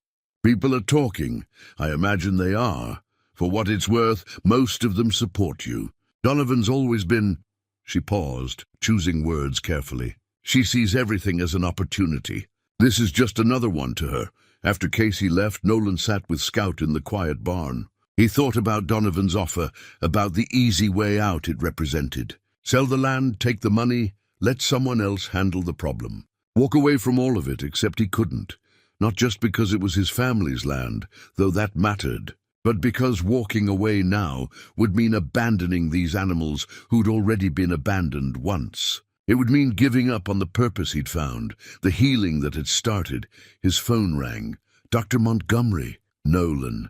People are talking. I imagine they are. For what it's worth, most of them support you. Donovan's always been... She paused, choosing words carefully. She sees everything as an opportunity. This is just another one to her. After Casey left, Nolan sat with Scout in the quiet barn. He thought about Donovan's offer, about the easy way out it represented. Sell the land, take the money, let someone else handle the problem. Walk away from all of it, except he couldn't. Not just because it was his family's land, though that mattered, but because walking away now would mean abandoning these animals who'd already been abandoned once. It would mean giving up on the purpose he'd found, the healing that had started. His phone rang. Dr. Montgomery. Nolan.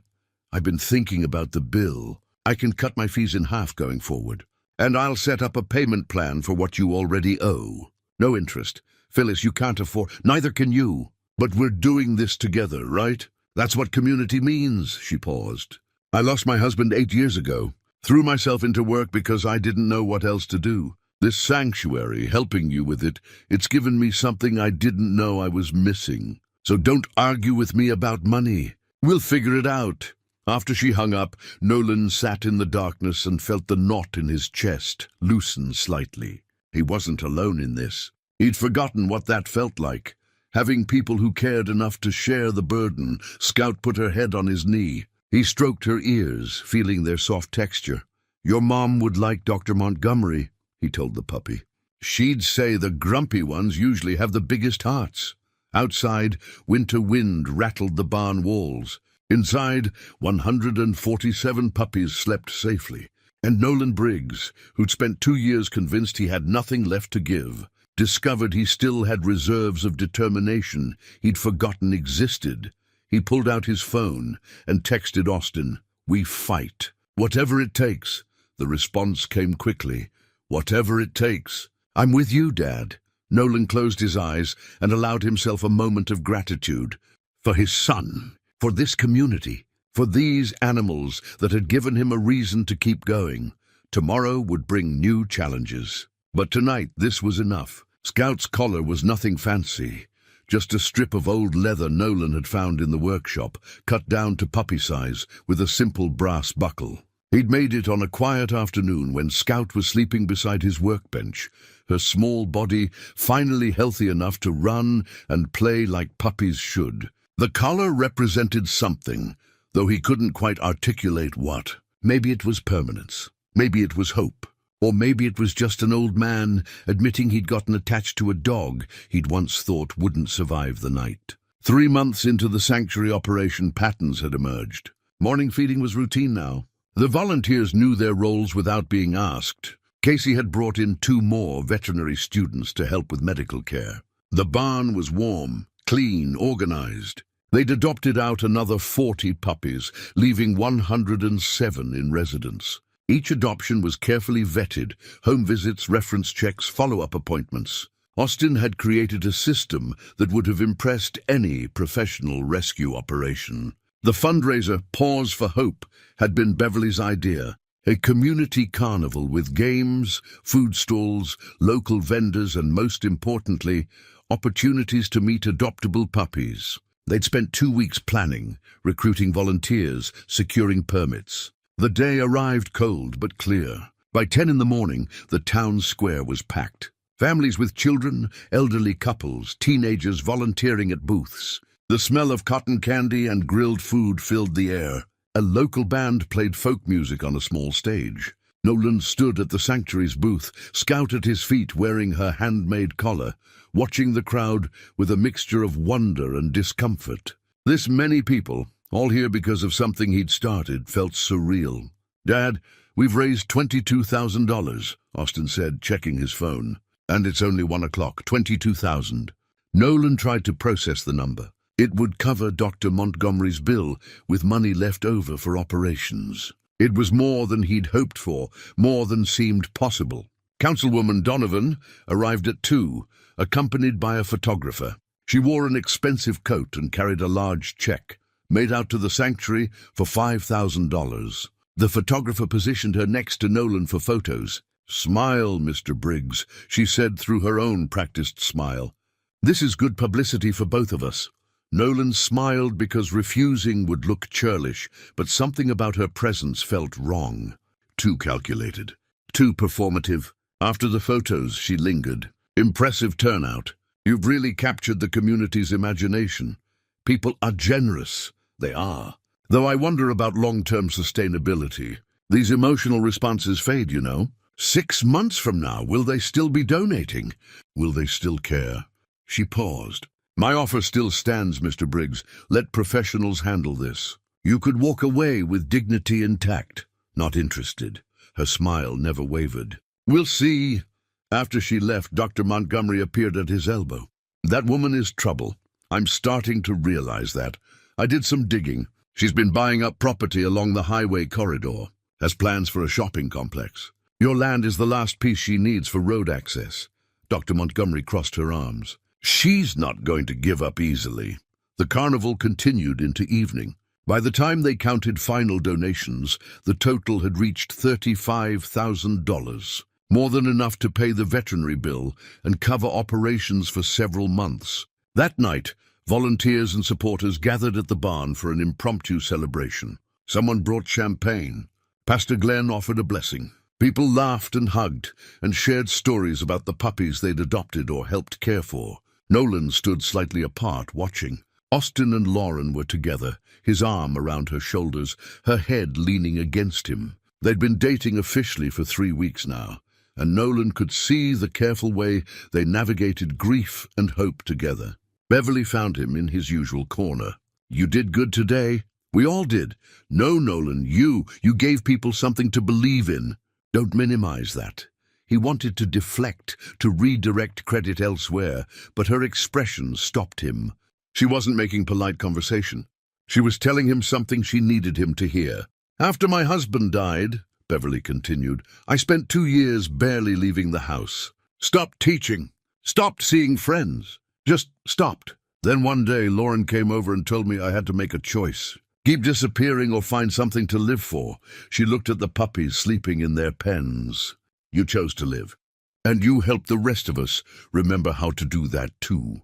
I've been thinking about the bill. I can cut my fees in half going forward. And I'll set up a payment plan for what you already owe. No interest. Phyllis, you can't afford... Neither can you. But we're doing this together, right? That's what community means, she paused. I lost my husband 8 years ago. Threw myself into work because I didn't know what else to do. This sanctuary, helping you with it, it's given me something I didn't know I was missing. So don't argue with me about money. We'll figure it out. After she hung up, Nolan sat in the darkness and felt the knot in his chest loosen slightly. He wasn't alone in this. He'd forgotten what that felt like. Having people who cared enough to share the burden. Scout put her head on his knee. He stroked her ears, feeling their soft texture. Your mom would like Dr. Montgomery, he told the puppy. She'd say the grumpy ones usually have the biggest hearts. Outside, winter wind rattled the barn walls. Inside, 147 puppies slept safely. And Nolan Briggs, who'd spent 2 years convinced he had nothing left to give, discovered he still had reserves of determination he'd forgotten existed. He pulled out his phone and texted Austin, "We fight. Whatever it takes." The response came quickly. "Whatever it takes." "I'm with you, Dad." Nolan closed his eyes and allowed himself a moment of gratitude. For his son, for this community, for these animals that had given him a reason to keep going. Tomorrow would bring new challenges. But tonight this was enough. Scout's collar was nothing fancy, just a strip of old leather Nolan had found in the workshop, cut down to puppy size with a simple brass buckle. He'd made it on a quiet afternoon when Scout was sleeping beside his workbench, her small body finally healthy enough to run and play like puppies should. The collar represented something, though he couldn't quite articulate what. Maybe it was permanence. Maybe it was hope. Or maybe it was just an old man admitting he'd gotten attached to a dog he'd once thought wouldn't survive the night. 3 months into the sanctuary operation, patterns had emerged. Morning feeding was routine now. The volunteers knew their roles without being asked. Casey had brought in 2 more veterinary students to help with medical care. The barn was warm, clean, organized. They'd adopted out another 40 puppies, leaving 107 in residence. Each adoption was carefully vetted, home visits, reference checks, follow-up appointments. Austin had created a system that would have impressed any professional rescue operation. The fundraiser, Pause for Hope, had been Beverly's idea. A community carnival with games, food stalls, local vendors, and most importantly, opportunities to meet adoptable puppies. They'd spent 2 weeks planning, recruiting volunteers, securing permits. The day arrived cold but clear. By 10 in the morning, the town square was packed. Families with children, elderly couples, teenagers volunteering at booths. The smell of cotton candy and grilled food filled the air. A local band played folk music on a small stage. Nolan stood at the sanctuary's booth, Scout at his feet wearing her handmade collar, watching the crowd with a mixture of wonder and discomfort. This many people, all here because of something he'd started, felt surreal. "Dad, we've raised $22,000, Austin said, checking his phone. "And it's only 1 o'clock, 22,000. Nolan tried to process the number. It would cover Dr. Montgomery's bill, with money left over for operations. It was more than he'd hoped for, more than seemed possible. Councilwoman Donovan arrived at 2, accompanied by a photographer. She wore an expensive coat and carried a large check, made out to the sanctuary for $5,000. The photographer positioned her next to Nolan for photos. "Smile, Mr. Briggs," she said through her own practiced smile. "This is good publicity for both of us." Nolan smiled because refusing would look churlish, but something about her presence felt wrong. Too calculated. Too performative. After the photos, she lingered. "Impressive turnout. You've really captured the community's imagination. People are generous. They are. Though I wonder about long-term sustainability. These emotional responses fade, you know. 6 months from now, will they still be donating? Will they still care?" She paused. "My offer still stands, Mr. Briggs. Let professionals handle this. You could walk away with dignity intact, not interested." Her smile never wavered. "We'll see." After she left, Dr. Montgomery appeared at his elbow. "That woman is trouble. I'm starting to realize that. I did some digging. She's been buying up property along the highway corridor. Has plans for a shopping complex. Your land is the last piece she needs for road access." Dr. Montgomery crossed her arms. "She's not going to give up easily." The carnival continued into evening. By the time they counted final donations, the total had reached $35,000, more than enough to pay the veterinary bill and cover operations for several months. That night, volunteers and supporters gathered at the barn for an impromptu celebration. Someone brought champagne. Pastor Glenn offered a blessing. People laughed and hugged and shared stories about the puppies they'd adopted or helped care for. Nolan stood slightly apart, watching. Austin and Lauren were together, his arm around her shoulders, her head leaning against him. They'd been dating officially for 3 weeks now, and Nolan could see the careful way they navigated grief and hope together. Beverly found him in his usual corner. "You did good today." "We all did." "No, Nolan, you gave people something to believe in. Don't minimize that." He wanted to deflect, to redirect credit elsewhere, but her expression stopped him. She wasn't making polite conversation. She was telling him something she needed him to hear. "After my husband died," Beverly continued, "I spent 2 years barely leaving the house. Stopped teaching. Stopped seeing friends. Just stopped. Then one day, Lauren came over and told me I had to make a choice. Keep disappearing or find something to live for." She looked at the puppies sleeping in their pens. "You chose to live. And you helped the rest of us remember how to do that too."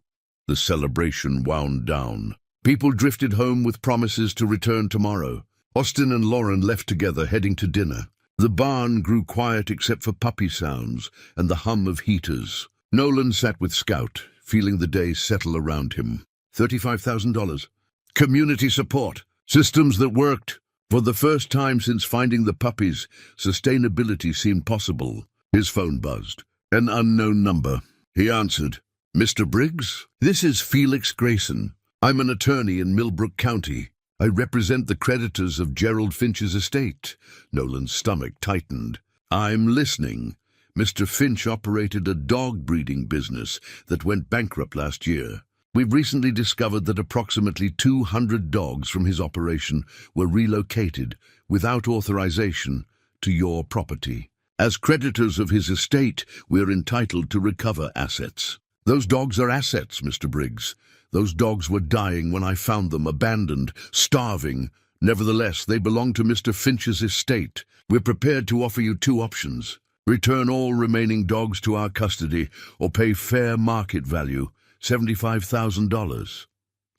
The celebration wound down. People drifted home with promises to return tomorrow. Austin and Lauren left together, heading to dinner. The barn grew quiet except for puppy sounds and the hum of heaters. Nolan sat with Scout, feeling the day settle around him. $35,000. Community support. Systems that worked. For the first time since finding the puppies, sustainability seemed possible. His phone buzzed. An unknown number. He answered. "Mr. Briggs? This is Felix Grayson. I'm an attorney in Millbrook County. I represent the creditors of Gerald Finch's estate." Nolan's stomach tightened. "I'm listening." Mr. Finch operated a dog breeding business that went bankrupt last year. We've recently discovered that approximately 200 dogs from his operation were relocated, without authorization, to your property. As creditors of his estate, we're entitled to recover assets. Those dogs are assets, Mr. Briggs. Those dogs were dying when I found them, abandoned, starving. Nevertheless, they belong to Mr. Finch's estate. We're prepared to offer you 2 options. Return all remaining dogs to our custody, or pay fair market value, $75,000.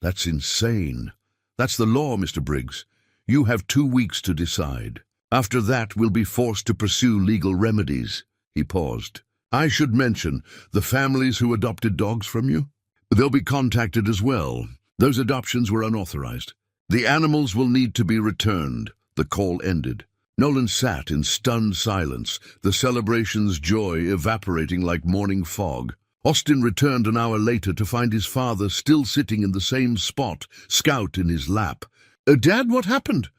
That's insane. That's the law, Mr. Briggs. You have 2 weeks to decide. After that, we'll be forced to pursue legal remedies. He paused. I should mention the families who adopted dogs from you. They'll be contacted as well. Those adoptions were unauthorized. The animals will need to be returned. The call ended. Nolan sat in stunned silence, the celebration's joy evaporating like morning fog. Austin returned an hour later to find his father still sitting in the same spot, Scout in his lap. Dad, what happened?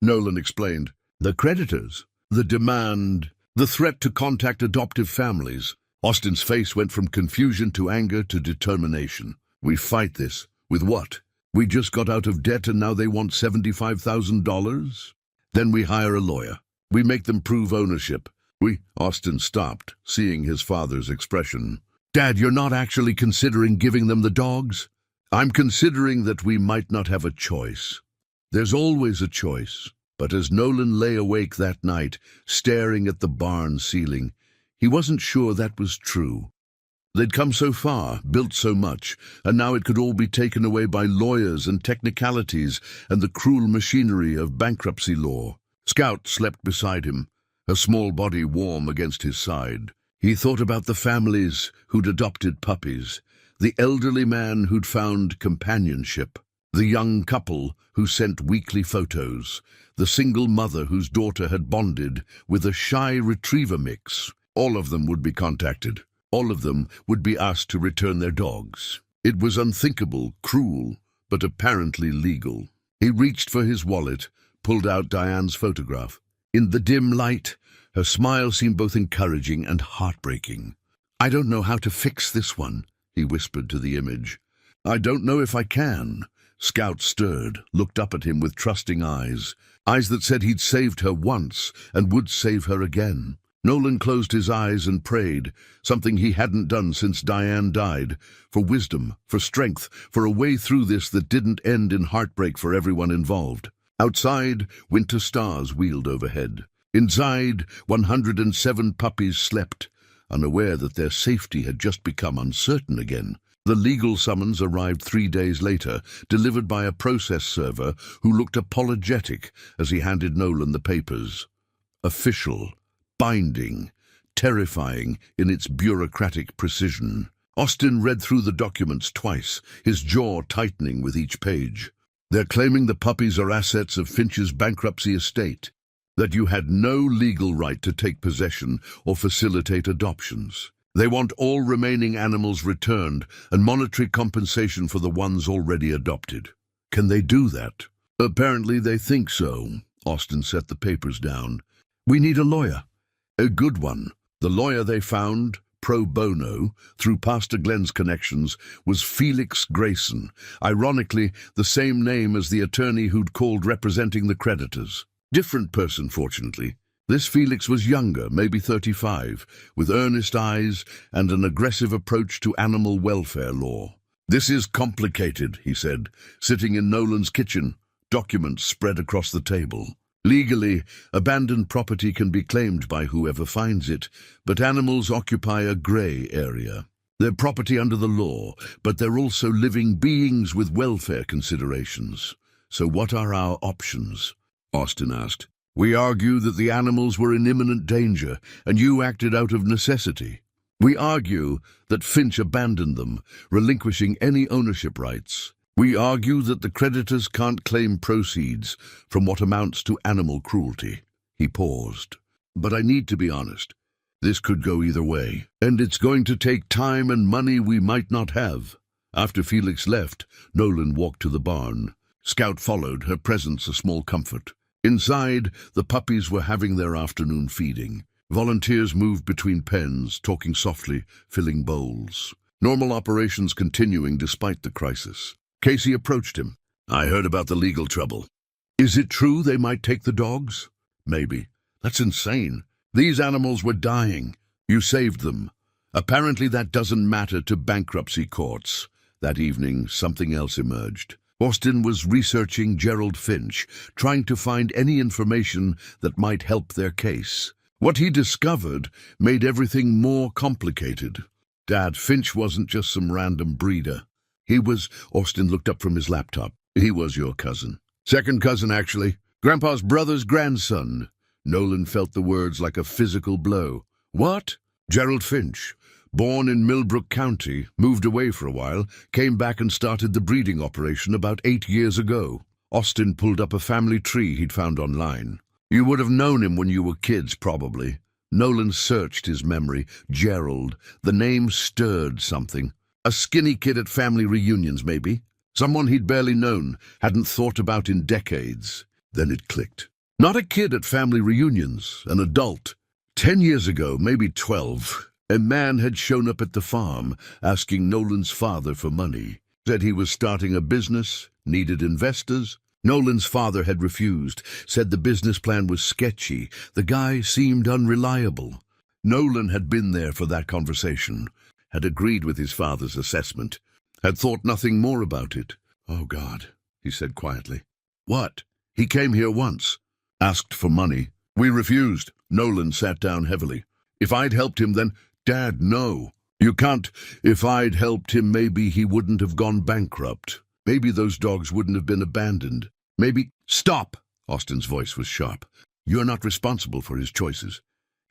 Nolan explained. The creditors, the demand, the threat to contact adoptive families. Austin's face went from confusion to anger to determination. We fight this. With what? We just got out of debt and now they want $75,000? Then we hire a lawyer. We make them prove ownership. Austin stopped, seeing his father's expression. Dad, you're not actually considering giving them the dogs? I'm considering that we might not have a choice. There's always a choice. But as Nolan lay awake that night, staring at the barn ceiling, he wasn't sure that was true. They'd come so far, built so much, and now it could all be taken away by lawyers and technicalities and the cruel machinery of bankruptcy law. Scout slept beside him, her small body warm against his side. He thought about the families who'd adopted puppies, the elderly man who'd found companionship, the young couple who sent weekly photos, the single mother whose daughter had bonded with a shy retriever mix. All of them would be contacted. All of them would be asked to return their dogs. It was unthinkable, cruel, but apparently legal. He reached for his wallet, pulled out Diane's photograph. In the dim light, her smile seemed both encouraging and heartbreaking. I don't know how to fix this one, he whispered to the image. I don't know if I can. Scout stirred, looked up at him with trusting eyes that said he'd saved her once and would save her again. Nolan closed his eyes and prayed, something he hadn't done since Diane died, for wisdom, for strength, for a way through this that didn't end in heartbreak for everyone involved. Outside, winter stars wheeled overhead. Inside, 107 puppies slept, unaware that their safety had just become uncertain again. The legal summons arrived 3 days later, delivered by a process server who looked apologetic as he handed Nolan the papers. Official, binding, terrifying in its bureaucratic precision. Austin read through the documents twice, his jaw tightening with each page. They're claiming the puppies are assets of Finch's bankruptcy estate, that you had no legal right to take possession or facilitate adoptions. They want all remaining animals returned and monetary compensation for the ones already adopted. Can they do that? Apparently they think so. Austin set the papers down. We need a lawyer. A good one. The lawyer they found, pro bono, through Pastor Glenn's connections, was Felix Grayson, ironically the same name as the attorney who'd called representing the creditors. Different person, fortunately. This Felix was younger, maybe 35, with earnest eyes and an aggressive approach to animal welfare law. This is complicated, he said, sitting in Nolan's kitchen, documents spread across the table. Legally, abandoned property can be claimed by whoever finds it, but animals occupy a grey area. They're property under the law, but they're also living beings with welfare considerations. So what are our options? Austin asked. We argue that the animals were in imminent danger, and you acted out of necessity. We argue that Finch abandoned them, relinquishing any ownership rights. We argue that the creditors can't claim proceeds from what amounts to animal cruelty. He paused. But I need to be honest. This could go either way, and it's going to take time and money we might not have. After Felix left, Nolan walked to the barn. Scout followed, her presence a small comfort. Inside, the puppies were having their afternoon feeding. Volunteers moved between pens, talking softly, filling bowls. Normal operations continuing despite the crisis. Casey approached him. I heard about the legal trouble. Is it true they might take the dogs? Maybe. That's insane. These animals were dying. You saved them. Apparently that doesn't matter to bankruptcy courts. That evening, something else emerged. Austin was researching Gerald Finch, trying to find any information that might help their case. What he discovered made everything more complicated. Dad, Finch wasn't just some random breeder. He was, Austin looked up from his laptop. He was your cousin. Second cousin, actually. Grandpa's brother's grandson. Nolan felt the words like a physical blow. What? Gerald Finch. Born in Millbrook County, moved away for a while, came back and started the breeding operation about 8 years ago. Austin pulled up a family tree he'd found online. You would have known him when you were kids, probably. Nolan searched his memory. Gerald. The name stirred something. A skinny kid at family reunions, maybe. Someone he'd barely known, hadn't thought about in decades. Then it clicked. Not a kid at family reunions, an adult. 10 years ago, maybe 12, a man had shown up at the farm, asking Nolan's father for money. Said he was starting a business, needed investors. Nolan's father had refused, said the business plan was sketchy. The guy seemed unreliable. Nolan had been there for that conversation, had agreed with his father's assessment, had thought nothing more about it. Oh, God, he said quietly. What? He came here once, asked for money. We refused. Nolan sat down heavily. If I'd helped him then, Dad, no. You can't. If I'd helped him, maybe he wouldn't have gone bankrupt. Maybe those dogs wouldn't have been abandoned. Maybe... Stop! Austin's voice was sharp. You're not responsible for his choices.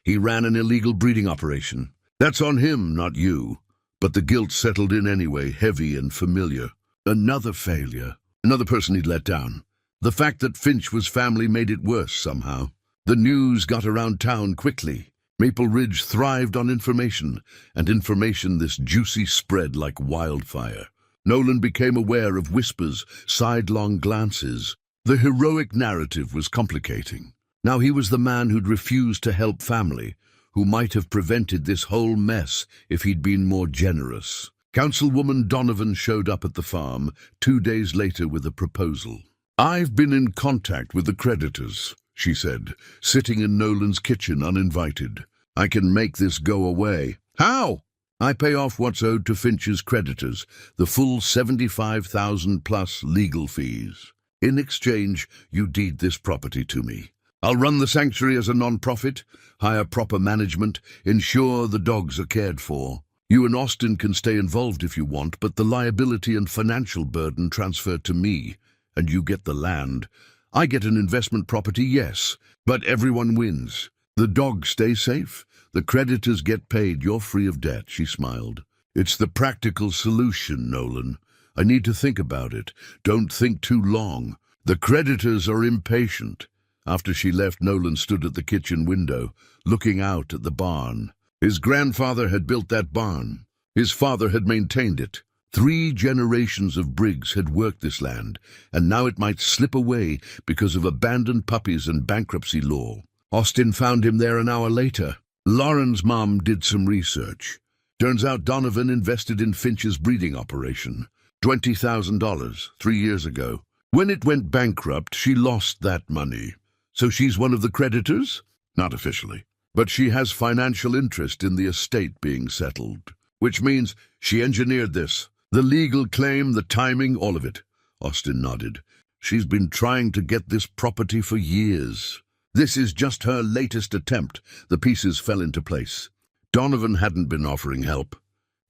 He ran an illegal breeding operation. That's on him, not you. But the guilt settled in anyway, heavy and familiar. Another failure. Another person he'd let down. The fact that Finch was family made it worse somehow. The news got around town quickly. Maple Ridge thrived on information, and information this juicy spread like wildfire. Nolan became aware of whispers, sidelong glances. The heroic narrative was complicating. Now he was the man who'd refused to help family, who might have prevented this whole mess if he'd been more generous. Councilwoman Donovan showed up at the farm 2 days later with a proposal. I've been in contact with the creditors, she said, sitting in Nolan's kitchen uninvited. I can make this go away. How? I pay off what's owed to Finch's creditors, the full $75,000 plus legal fees. In exchange, you deed this property to me. I'll run the sanctuary as a non-profit, hire proper management, ensure the dogs are cared for. You and Austin can stay involved if you want, but the liability and financial burden transfer to me, and you get the land. I get an investment property, yes, but everyone wins. The dogs stay safe. The creditors get paid. You're free of debt, she smiled. It's the practical solution, Nolan. I need to think about it. Don't think too long. The creditors are impatient. After she left, Nolan stood at the kitchen window, looking out at the barn. His grandfather had built that barn. His father had maintained it. 3 generations of Briggs had worked this land, and now it might slip away because of abandoned puppies and bankruptcy law. Austin found him there an hour later. Lauren's mom did some research. Turns out Donovan invested in Finch's breeding operation. $20,000 3 years ago. When it went bankrupt, she lost that money. So she's one of the creditors? Not officially. But she has financial interest in the estate being settled. Which means she engineered this. The legal claim, the timing, all of it. Austin nodded. She's been trying to get this property for years. This is just her latest attempt. The pieces fell into place. Donovan hadn't been offering help.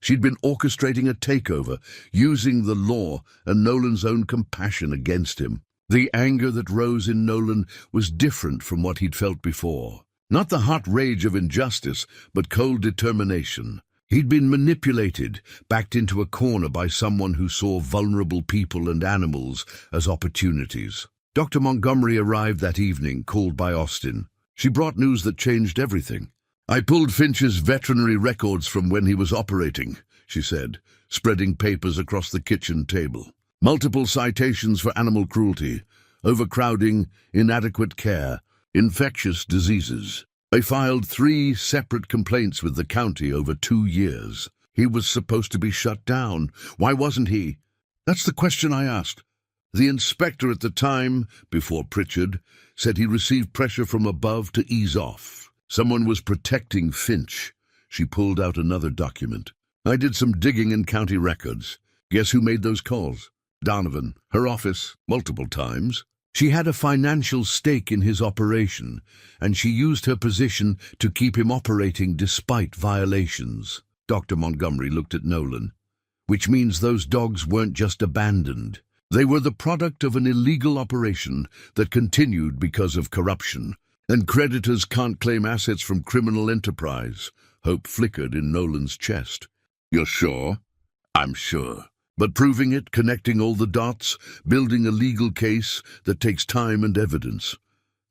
She'd been orchestrating a takeover, using the law and Nolan's own compassion against him. The anger that rose in Nolan was different from what he'd felt before. Not the hot rage of injustice, but cold determination. He'd been manipulated, backed into a corner by someone who saw vulnerable people and animals as opportunities. Dr. Montgomery arrived that evening, called by Austin. She brought news that changed everything. I pulled Finch's veterinary records from when he was operating, she said, spreading papers across the kitchen table. Multiple citations for animal cruelty, overcrowding, inadequate care, infectious diseases. They filed 3 separate complaints with the county over 2 years. He was supposed to be shut down. Why wasn't he? That's the question I asked. The inspector at the time, before Pritchard, said he received pressure from above to ease off. Someone was protecting Finch. She pulled out another document. I did some digging in county records. Guess who made those calls? Donovan. Her office, multiple times. She had a financial stake in his operation, and she used her position to keep him operating despite violations. Dr. Montgomery looked at Nolan. which means those dogs weren't just abandoned. They were the product of an illegal operation that continued because of corruption. And creditors can't claim assets from criminal enterprise. Hope flickered in Nolan's chest. You're sure? I'm sure. But proving it, connecting all the dots, building a legal case that takes time and evidence.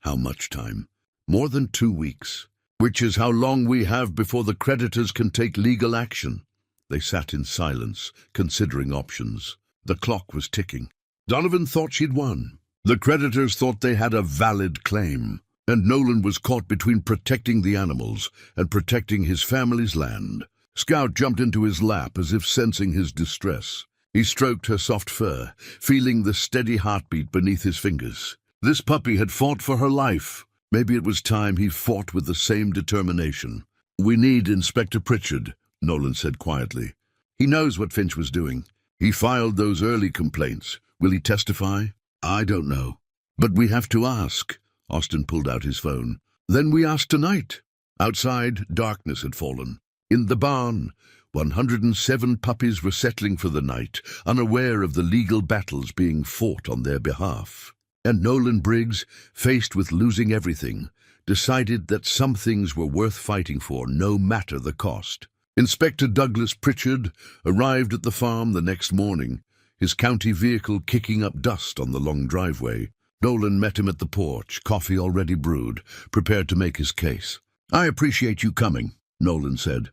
How much time? More than 2 weeks. Which is how long we have before the creditors can take legal action. They sat in silence, considering options. The clock was ticking. Donovan thought she'd won. The creditors thought they had a valid claim. And Nolan was caught between protecting the animals and protecting his family's land. Scout jumped into his lap as if sensing his distress. He stroked her soft fur, feeling the steady heartbeat beneath his fingers. This puppy had fought for her life. Maybe it was time he fought with the same determination. "We need Inspector Pritchard," Nolan said quietly. "He knows what Finch was doing. He filed those early complaints. Will he testify? I don't know. But we have to ask." Austin pulled out his phone. "Then we ask tonight." Outside, darkness had fallen. In the barn, 107 puppies were settling for the night, unaware of the legal battles being fought on their behalf. And Nolan Briggs, faced with losing everything, decided that some things were worth fighting for, no matter the cost. Inspector Douglas Pritchard arrived at the farm the next morning, his county vehicle kicking up dust on the long driveway. Nolan met him at the porch, coffee already brewed, prepared to make his case. "I appreciate you coming," Nolan said.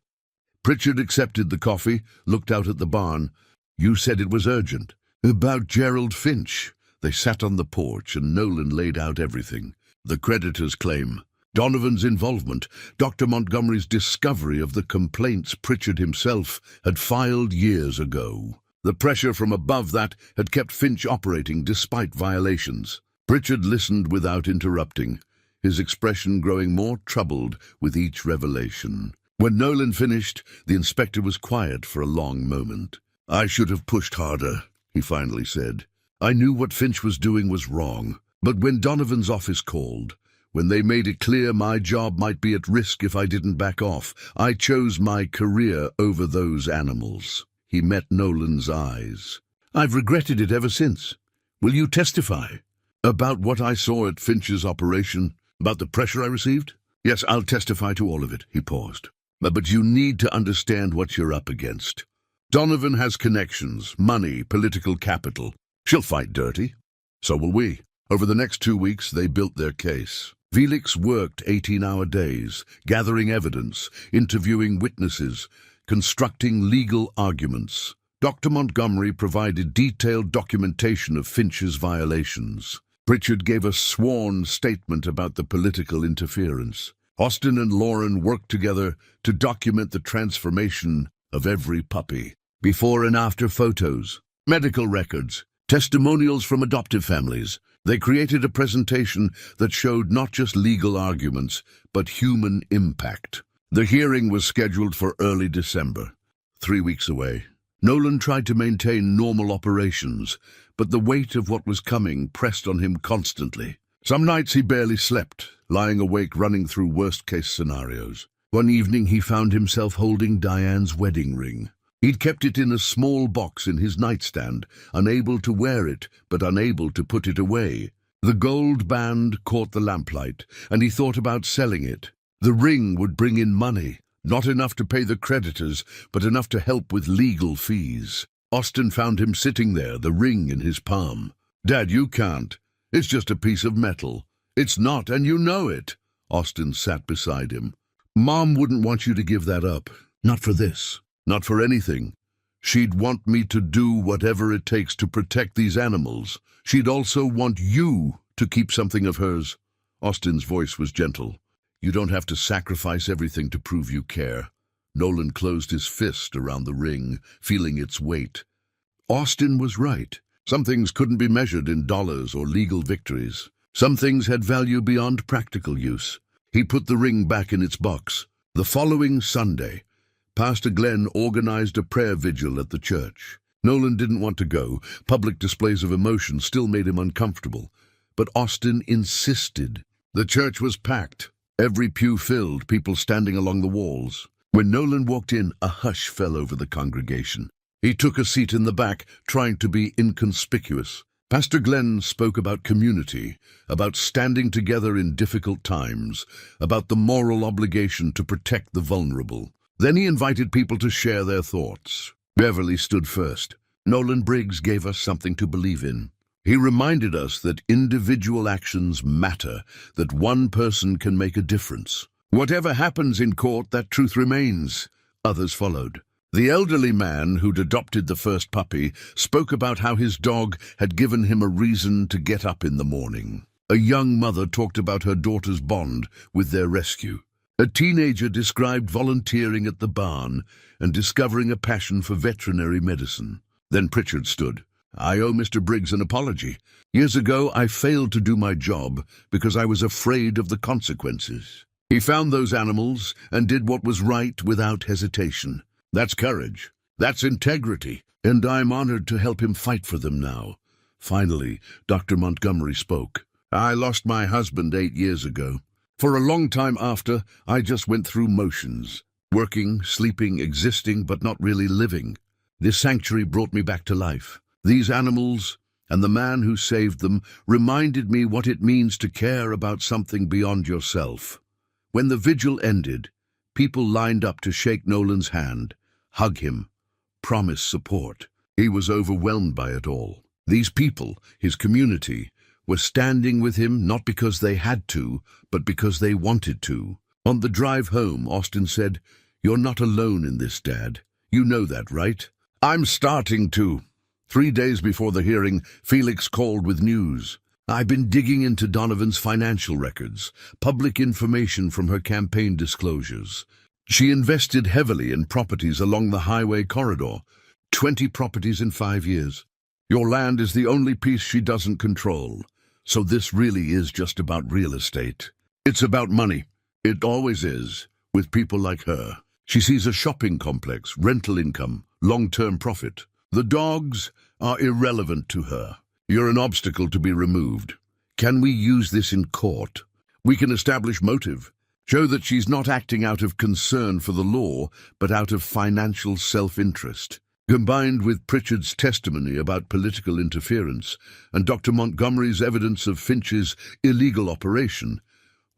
Pritchard accepted the coffee, looked out at the barn. "You said it was urgent." "About Gerald Finch." They sat on the porch and Nolan laid out everything. The creditor's claim, Donovan's involvement, Dr. Montgomery's discovery of the complaints Pritchard himself had filed years ago. The pressure from above that had kept Finch operating despite violations. Pritchard listened without interrupting, his expression growing more troubled with each revelation. When Nolan finished, the inspector was quiet for a long moment. "I should have pushed harder," he finally said. "I knew what Finch was doing was wrong. But when Donovan's office called, when they made it clear my job might be at risk if I didn't back off, I chose my career over those animals." He met Nolan's eyes. "I've regretted it ever since. Will you testify?" "About what I saw at Finch's operation? About the pressure I received?" "Yes, I'll testify to all of it." He paused. "But you need to understand what you're up against. Donovan has connections, money, political capital. She'll fight dirty. So will we." Over the next 2 weeks, they built their case. Felix worked 18-hour days, gathering evidence, interviewing witnesses, constructing legal arguments. Dr. Montgomery provided detailed documentation of Finch's violations. Pritchard gave a sworn statement about the political interference. Austin and Lauren worked together to document the transformation of every puppy. Before and after photos, medical records, testimonials from adoptive families. They created a presentation that showed not just legal arguments, but human impact. The hearing was scheduled for early December, 3 weeks away. Nolan tried to maintain normal operations, but the weight of what was coming pressed on him constantly. Some nights he barely slept, lying awake running through worst-case scenarios. One evening he found himself holding Diane's wedding ring. He'd kept it in a small box in his nightstand, unable to wear it, but unable to put it away. The gold band caught the lamplight, and he thought about selling it. The ring would bring in money, not enough to pay the creditors, but enough to help with legal fees. Austin found him sitting there, the ring in his palm. "Dad, you can't. It's just a piece of metal." "It's not, and you know it." Austin sat beside him. "Mom wouldn't want you to give that up. Not for this. Not for anything. She'd want me to do whatever it takes to protect these animals. She'd also want you to keep something of hers." Austin's voice was gentle. "You don't have to sacrifice everything to prove you care." Nolan closed his fist around the ring, feeling its weight. Austin was right. Some things couldn't be measured in dollars or legal victories. Some things had value beyond practical use. He put the ring back in its box. The following Sunday, Pastor Glenn organized a prayer vigil at the church. Nolan didn't want to go. Public displays of emotion still made him uncomfortable. But Austin insisted. The church was packed, every pew filled, people standing along the walls. When Nolan walked in, a hush fell over the congregation. He took a seat in the back, trying to be inconspicuous. Pastor Glenn spoke about community, about standing together in difficult times, about the moral obligation to protect the vulnerable. Then he invited people to share their thoughts. Beverly stood first. Nolan Briggs gave us something to believe in. He reminded us that individual actions matter, that one person can make a difference. Whatever happens in court, that truth remains. Others followed. The elderly man who'd adopted the first puppy spoke about how his dog had given him a reason to get up in the morning. A young mother talked about her daughter's bond with their rescue. A teenager described volunteering at the barn and discovering a passion for veterinary medicine. Then Pritchard stood. I owe Mr. Briggs an apology. Years ago, I failed to do my job because I was afraid of the consequences. He found those animals and did what was right without hesitation. That's courage. That's integrity. And I'm honored to help him fight for them now. Finally, Dr. Montgomery spoke. I lost my husband 8 years ago. For a long time after, I just went through motions. Working, sleeping, existing, but not really living. This sanctuary brought me back to life. These animals, and the man who saved them, reminded me what it means to care about something beyond yourself. When the vigil ended, people lined up to shake Nolan's hand, hug him, promise support. He was overwhelmed by it all. These people, his community, were standing with him not because they had to, but because they wanted to. On the drive home, Austin said, "You're not alone in this, Dad. You know that, right?" "I'm starting to." 3 days before the hearing, Felix called with news. I've been digging into Donovan's financial records, public information from her campaign disclosures. She invested heavily in properties along the highway corridor, 20 properties in 5 years. Your land is the only piece she doesn't control. So this really is just about real estate. It's about money. It always is, with people like her. She sees a shopping complex, rental income, long-term profit. The dogs are irrelevant to her. You're an obstacle to be removed. Can we use this in court? We can establish motive. Show that she's not acting out of concern for the law, but out of financial self-interest. Combined with Pritchard's testimony about political interference and Dr. Montgomery's evidence of Finch's illegal operation,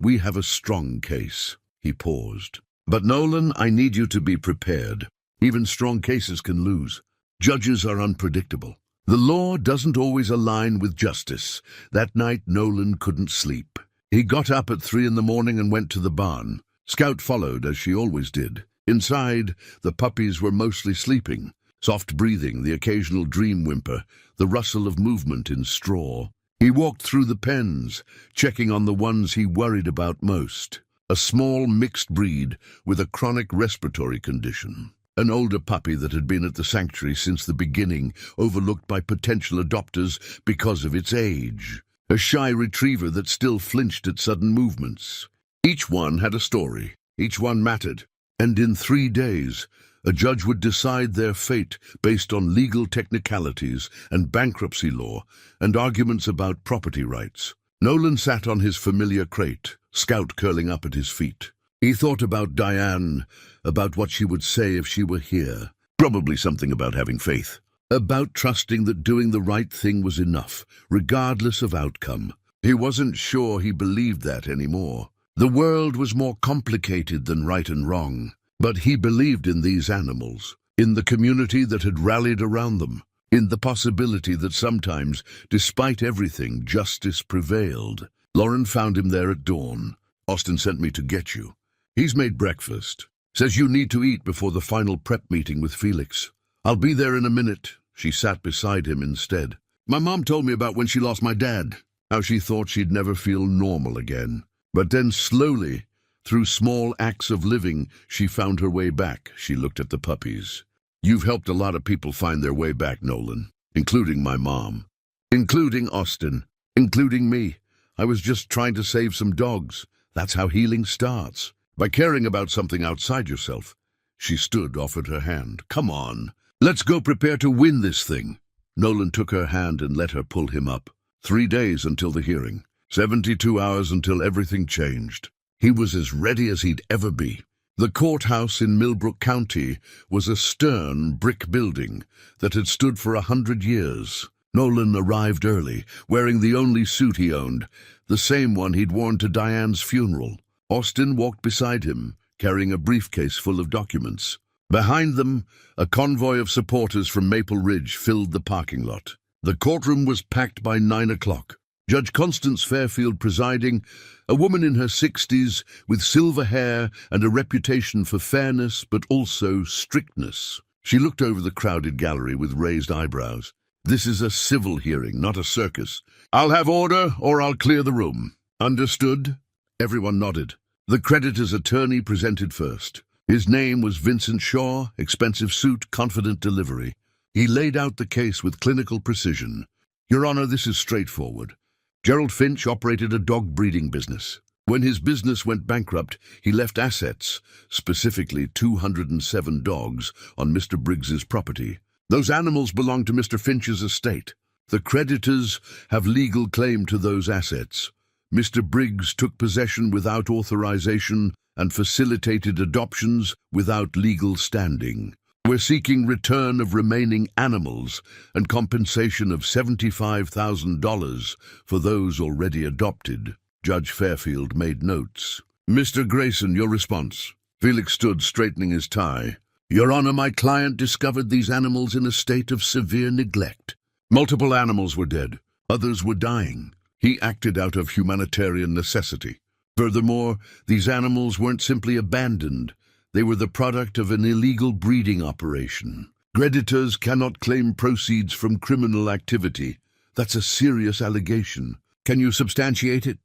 we have a strong case. He paused. But Nolan, I need you to be prepared. Even strong cases can lose. Judges are unpredictable. The law doesn't always align with justice. That night, Nolan couldn't sleep. He got up at 3 in the morning and went to the barn. Scout followed, as she always did. Inside, the puppies were mostly sleeping. Soft breathing, the occasional dream whimper, the rustle of movement in straw. He walked through the pens, checking on the ones he worried about most. A small mixed breed with a chronic respiratory condition. An older puppy that had been at the sanctuary since the beginning, overlooked by potential adopters because of its age. A shy retriever that still flinched at sudden movements. Each one had a story. Each one mattered. And in 3 days, a judge would decide their fate based on legal technicalities and bankruptcy law and arguments about property rights. Nolan sat on his familiar crate, Scout curling up at his feet. He thought about Diane, about what she would say if she were here. Probably something about having faith. About trusting that doing the right thing was enough, regardless of outcome. He wasn't sure he believed that anymore. The world was more complicated than right and wrong. But he believed in these animals, in the community that had rallied around them, in the possibility that sometimes, despite everything, justice prevailed. Lauren found him there at dawn. Austin sent me to get you. He's made breakfast. Says you need to eat before the final prep meeting with Felix. I'll be there in a minute. She sat beside him instead. My mom told me about when she lost my dad, how she thought she'd never feel normal again. But then slowly, through small acts of living, she found her way back. She looked at the puppies. You've helped a lot of people find their way back, Nolan, including my mom, including Austin, including me. I was just trying to save some dogs. That's how healing starts, by caring about something outside yourself. She stood, offered her hand. Come on, let's go prepare to win this thing. Nolan took her hand and let her pull him up. 3 days until the hearing, 72 hours until everything changed. He was as ready as he'd ever be. The courthouse in Millbrook County was a stern brick building that had stood for 100 years. Nolan arrived early, wearing the only suit he owned, the same one he'd worn to Diane's funeral. Austin walked beside him, carrying a briefcase full of documents. Behind them, a convoy of supporters from Maple Ridge filled the parking lot. The courtroom was packed by 9 o'clock. Judge Constance Fairfield presiding, a woman in her 60s with silver hair and a reputation for fairness but also strictness. She looked over the crowded gallery with raised eyebrows. "This is a civil hearing, not a circus. I'll have order or I'll clear the room." "Understood?" Everyone nodded. The creditor's attorney presented first. His name was Vincent Shaw, expensive suit, confident delivery. He laid out the case with clinical precision. "Your Honor, this is straightforward. Gerald Finch operated a dog breeding business. When his business went bankrupt, he left assets, specifically 207 dogs, on Mr. Briggs's property. Those animals belong to Mr. Finch's estate. The creditors have legal claim to those assets. Mr. Briggs took possession without authorization and facilitated adoptions without legal standing. We're seeking return of remaining animals and compensation of $75,000 for those already adopted." Judge Fairfield made notes. "Mr. Grayson, your response." Felix stood, straightening his tie. "Your Honor, my client discovered these animals in a state of severe neglect. Multiple animals were dead. Others were dying. He acted out of humanitarian necessity. Furthermore, these animals weren't simply abandoned. They were the product of an illegal breeding operation. Creditors cannot claim proceeds from criminal activity. That's a serious allegation. Can you substantiate it?"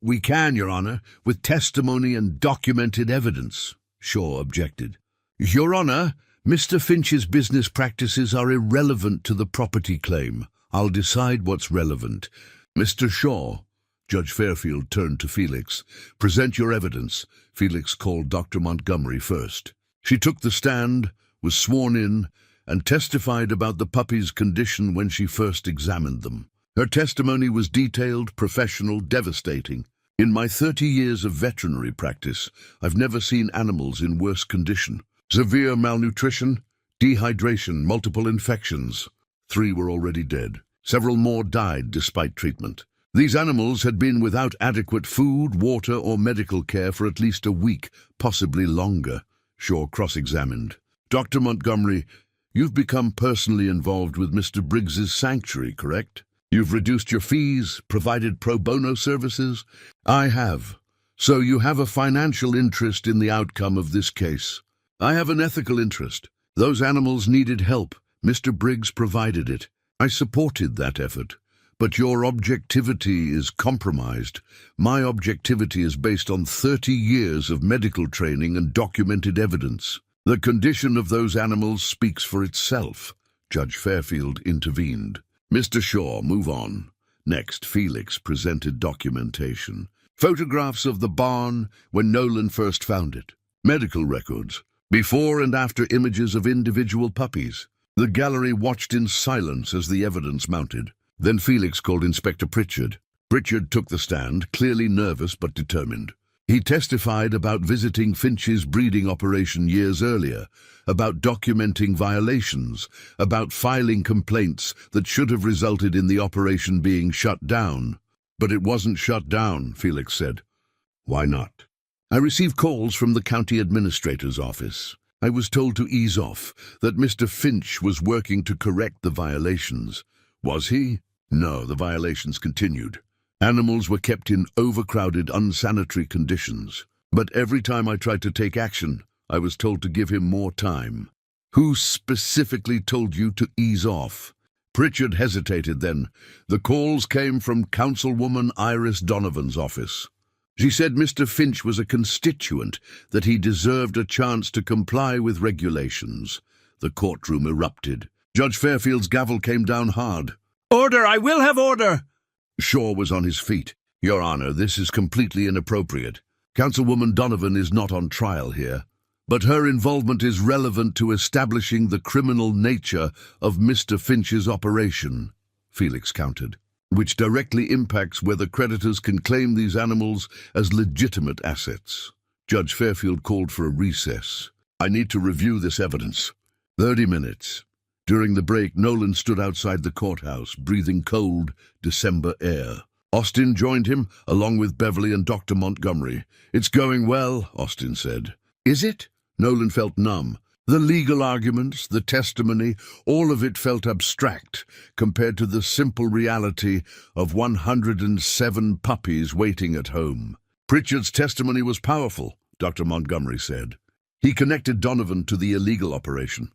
"We can, Your Honor, with testimony and documented evidence," Shaw objected. "Your Honor, Mr. Finch's business practices are irrelevant to the property claim. I'll decide what's relevant." "Mr. Shaw," Judge Fairfield turned to Felix. "Present your evidence." Felix called Dr. Montgomery first. She took the stand, was sworn in, and testified about the puppy's condition when she first examined them. Her testimony was detailed, professional, devastating. "In my 30 years of veterinary practice, I've never seen animals in worse condition. Severe malnutrition, dehydration, multiple infections. 3 were already dead. Several more died despite treatment. These animals had been without adequate food, water, or medical care for at least a week, possibly longer," Shaw cross-examined. "Dr. Montgomery, you've become personally involved with Mr. Briggs's sanctuary, correct? You've reduced your fees, provided pro bono services?" "I have. So you have a financial interest in the outcome of this case." "I have an ethical interest. Those animals needed help. Mr. Briggs provided it. I supported that effort. But your objectivity is compromised. My objectivity is based on 30 years of medical training and documented evidence. The condition of those animals speaks for itself." Judge Fairfield intervened. "Mr. Shaw, move on." Next, Felix presented documentation. Photographs of the barn when Nolan first found it. Medical records. Before and after images of individual puppies. The gallery watched in silence as the evidence mounted. Then Felix called Inspector Pritchard. Pritchard took the stand, clearly nervous but determined. He testified about visiting Finch's breeding operation years earlier, about documenting violations, about filing complaints that should have resulted in the operation being shut down. "But it wasn't shut down," Felix said. "Why not?" "I received calls from the county administrator's office. I was told to ease off, that Mr. Finch was working to correct the violations." "Was he?" "No, the violations continued. Animals were kept in overcrowded, unsanitary conditions. But every time I tried to take action, I was told to give him more time." "Who specifically told you to ease off?" Pritchard hesitated then. "The calls came from Councilwoman Iris Donovan's office. She said Mr. Finch was a constituent, that he deserved a chance to comply with regulations." The courtroom erupted. Judge Fairfield's gavel came down hard. "Order! I will have order!" Shaw was on his feet. "Your Honor, this is completely inappropriate. Councilwoman Donovan is not on trial here, but her involvement is relevant to establishing the criminal nature of Mr. Finch's operation," Felix countered, "which directly impacts whether creditors can claim these animals as legitimate assets." Judge Fairfield called for a recess. I need to review this evidence. 30 minutes. During the break, Nolan stood outside the courthouse, breathing cold December air. Austin joined him, along with Beverly and Dr. Montgomery. It's going well, Austin said. Is it? Nolan felt numb. The legal arguments, the testimony, all of it felt abstract compared to the simple reality of 107 puppies waiting at home. Pritchard's testimony was powerful, Dr. Montgomery said. He connected Donovan to the illegal operation.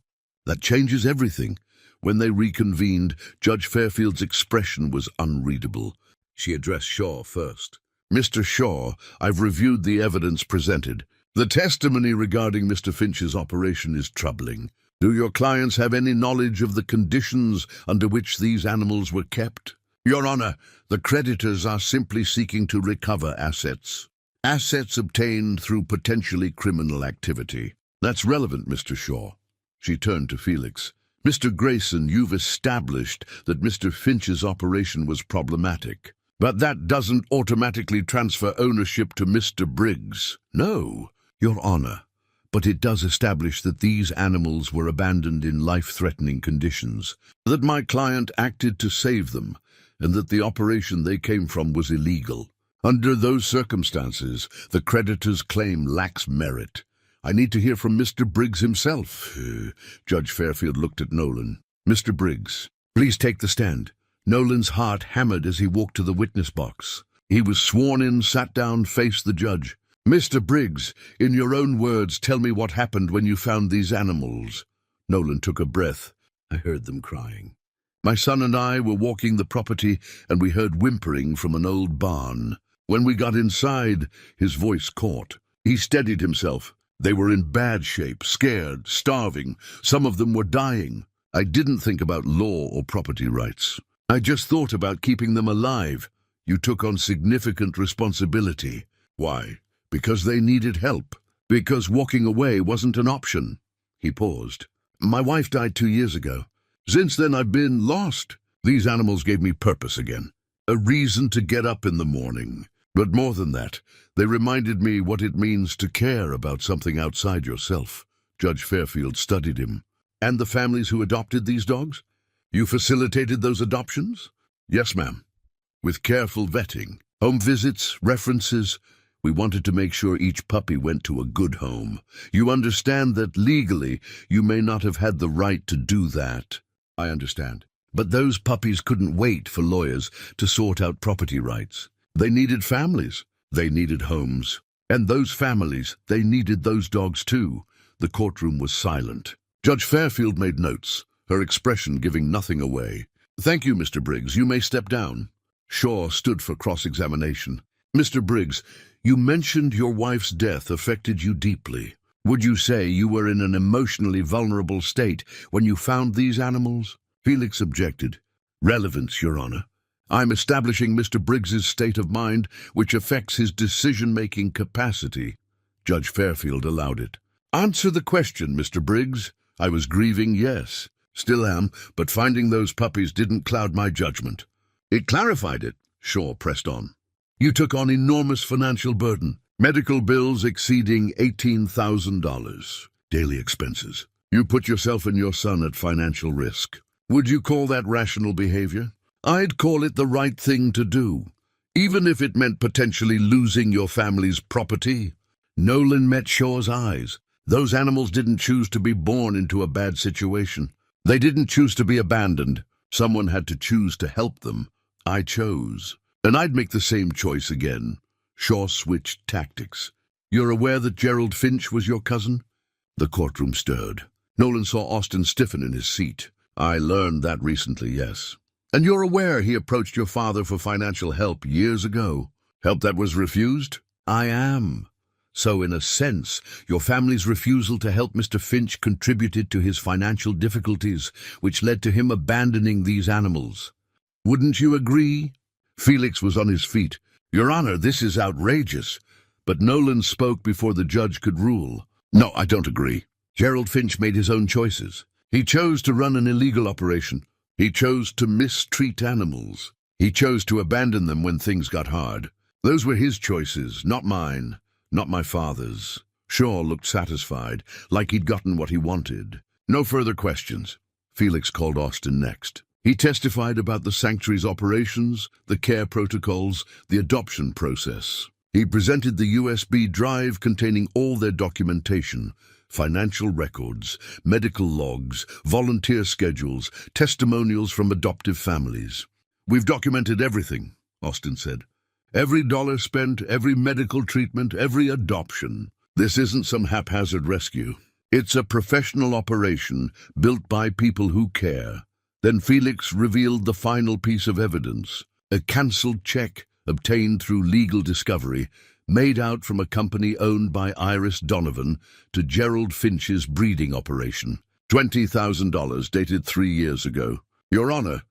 That changes everything. When they reconvened, Judge Fairfield's expression was unreadable. She addressed Shaw first. Mr. Shaw, I've reviewed the evidence presented. The testimony regarding Mr. Finch's operation is troubling. Do your clients have any knowledge of the conditions under which these animals were kept? Your Honor, the creditors are simply seeking to recover assets. Assets obtained through potentially criminal activity. That's relevant, Mr. Shaw. She turned to Felix. Mr. Grayson, you've established that Mr. Finch's operation was problematic. But that doesn't automatically transfer ownership to Mr. Briggs. No, Your Honor. But it does establish that these animals were abandoned in life-threatening conditions, that my client acted to save them, and that the operation they came from was illegal. Under those circumstances, the creditor's claim lacks merit. I need to hear from Mr. Briggs himself. Judge Fairfield looked at Nolan. Mr. Briggs, please take the stand. Nolan's heart hammered as he walked to the witness box. He was sworn in, sat down, faced the judge. Mr. Briggs, in your own words, tell me what happened when you found these animals. Nolan took a breath. I heard them crying. My son and I were walking the property, and we heard whimpering from an old barn. When we got inside, his voice caught. He steadied himself. They were in bad shape, scared, starving. Some of them were dying. I didn't think about law or property rights. I just thought about keeping them alive. You took on significant responsibility. Why? Because they needed help. Because walking away wasn't an option. He paused. My wife died 2 years ago. Since then I've been lost. These animals gave me purpose again. A reason to get up in the morning. But more than that, they reminded me what it means to care about something outside yourself. Judge Fairfield studied him. And the families who adopted these dogs? You facilitated those adoptions? Yes, ma'am. With careful vetting, home visits, references, we wanted to make sure each puppy went to a good home. You understand that legally you may not have had the right to do that. I understand. But those puppies couldn't wait for lawyers to sort out property rights. They needed families. They needed homes. And those families, they needed those dogs too. The courtroom was silent. Judge Fairfield made notes, her expression giving nothing away. Thank you, Mr. Briggs. You may step down. Shaw stood for cross-examination. Mr. Briggs, you mentioned your wife's death affected you deeply. Would you say you were in an emotionally vulnerable state when you found these animals? Felix objected. Relevance, Your Honor. I'm establishing Mr. Briggs's state of mind, which affects his decision-making capacity. Judge Fairfield allowed it. Answer the question, Mr. Briggs. I was grieving, yes. Still am, but finding those puppies didn't cloud my judgment. It clarified it, Shaw pressed on. You took on enormous financial burden, medical bills exceeding $18,000, daily expenses. You put yourself and your son at financial risk. Would you call that rational behavior? I'd call it the right thing to do, even if it meant potentially losing your family's property. Nolan met Shaw's eyes. Those animals didn't choose to be born into a bad situation. They didn't choose to be abandoned. Someone had to choose to help them. I chose. And I'd make the same choice again. Shaw switched tactics. You're aware that Gerald Finch was your cousin? The courtroom stirred. Nolan saw Austin stiffen in his seat. I learned that recently, yes. And you're aware he approached your father for financial help years ago? Help that was refused? I am. So, in a sense, your family's refusal to help Mr. Finch contributed to his financial difficulties, which led to him abandoning these animals. Wouldn't you agree? Felix was on his feet. Your Honor, this is outrageous. But Nolan spoke before the judge could rule. No, I don't agree. Gerald Finch made his own choices. He chose to run an illegal operation. He chose to mistreat animals. He chose to abandon them when things got hard. Those were his choices, not mine. Not my father's. Shaw looked satisfied, like he'd gotten what he wanted. No further questions. Felix called Austin next. He testified about the sanctuary's operations, the care protocols, the adoption process. He presented the USB drive containing all their documentation, financial records, medical logs, volunteer schedules, testimonials from adoptive families. "We've documented everything," Austin said. "Every dollar spent, every medical treatment, every adoption. This isn't some haphazard rescue. It's a professional operation built by people who care." Then Felix revealed the final piece of evidence, a cancelled check obtained through legal discovery, made out from a company owned by Iris Donovan to Gerald Finch's breeding operation. $20,000 dated 3 years ago. "Your Honor,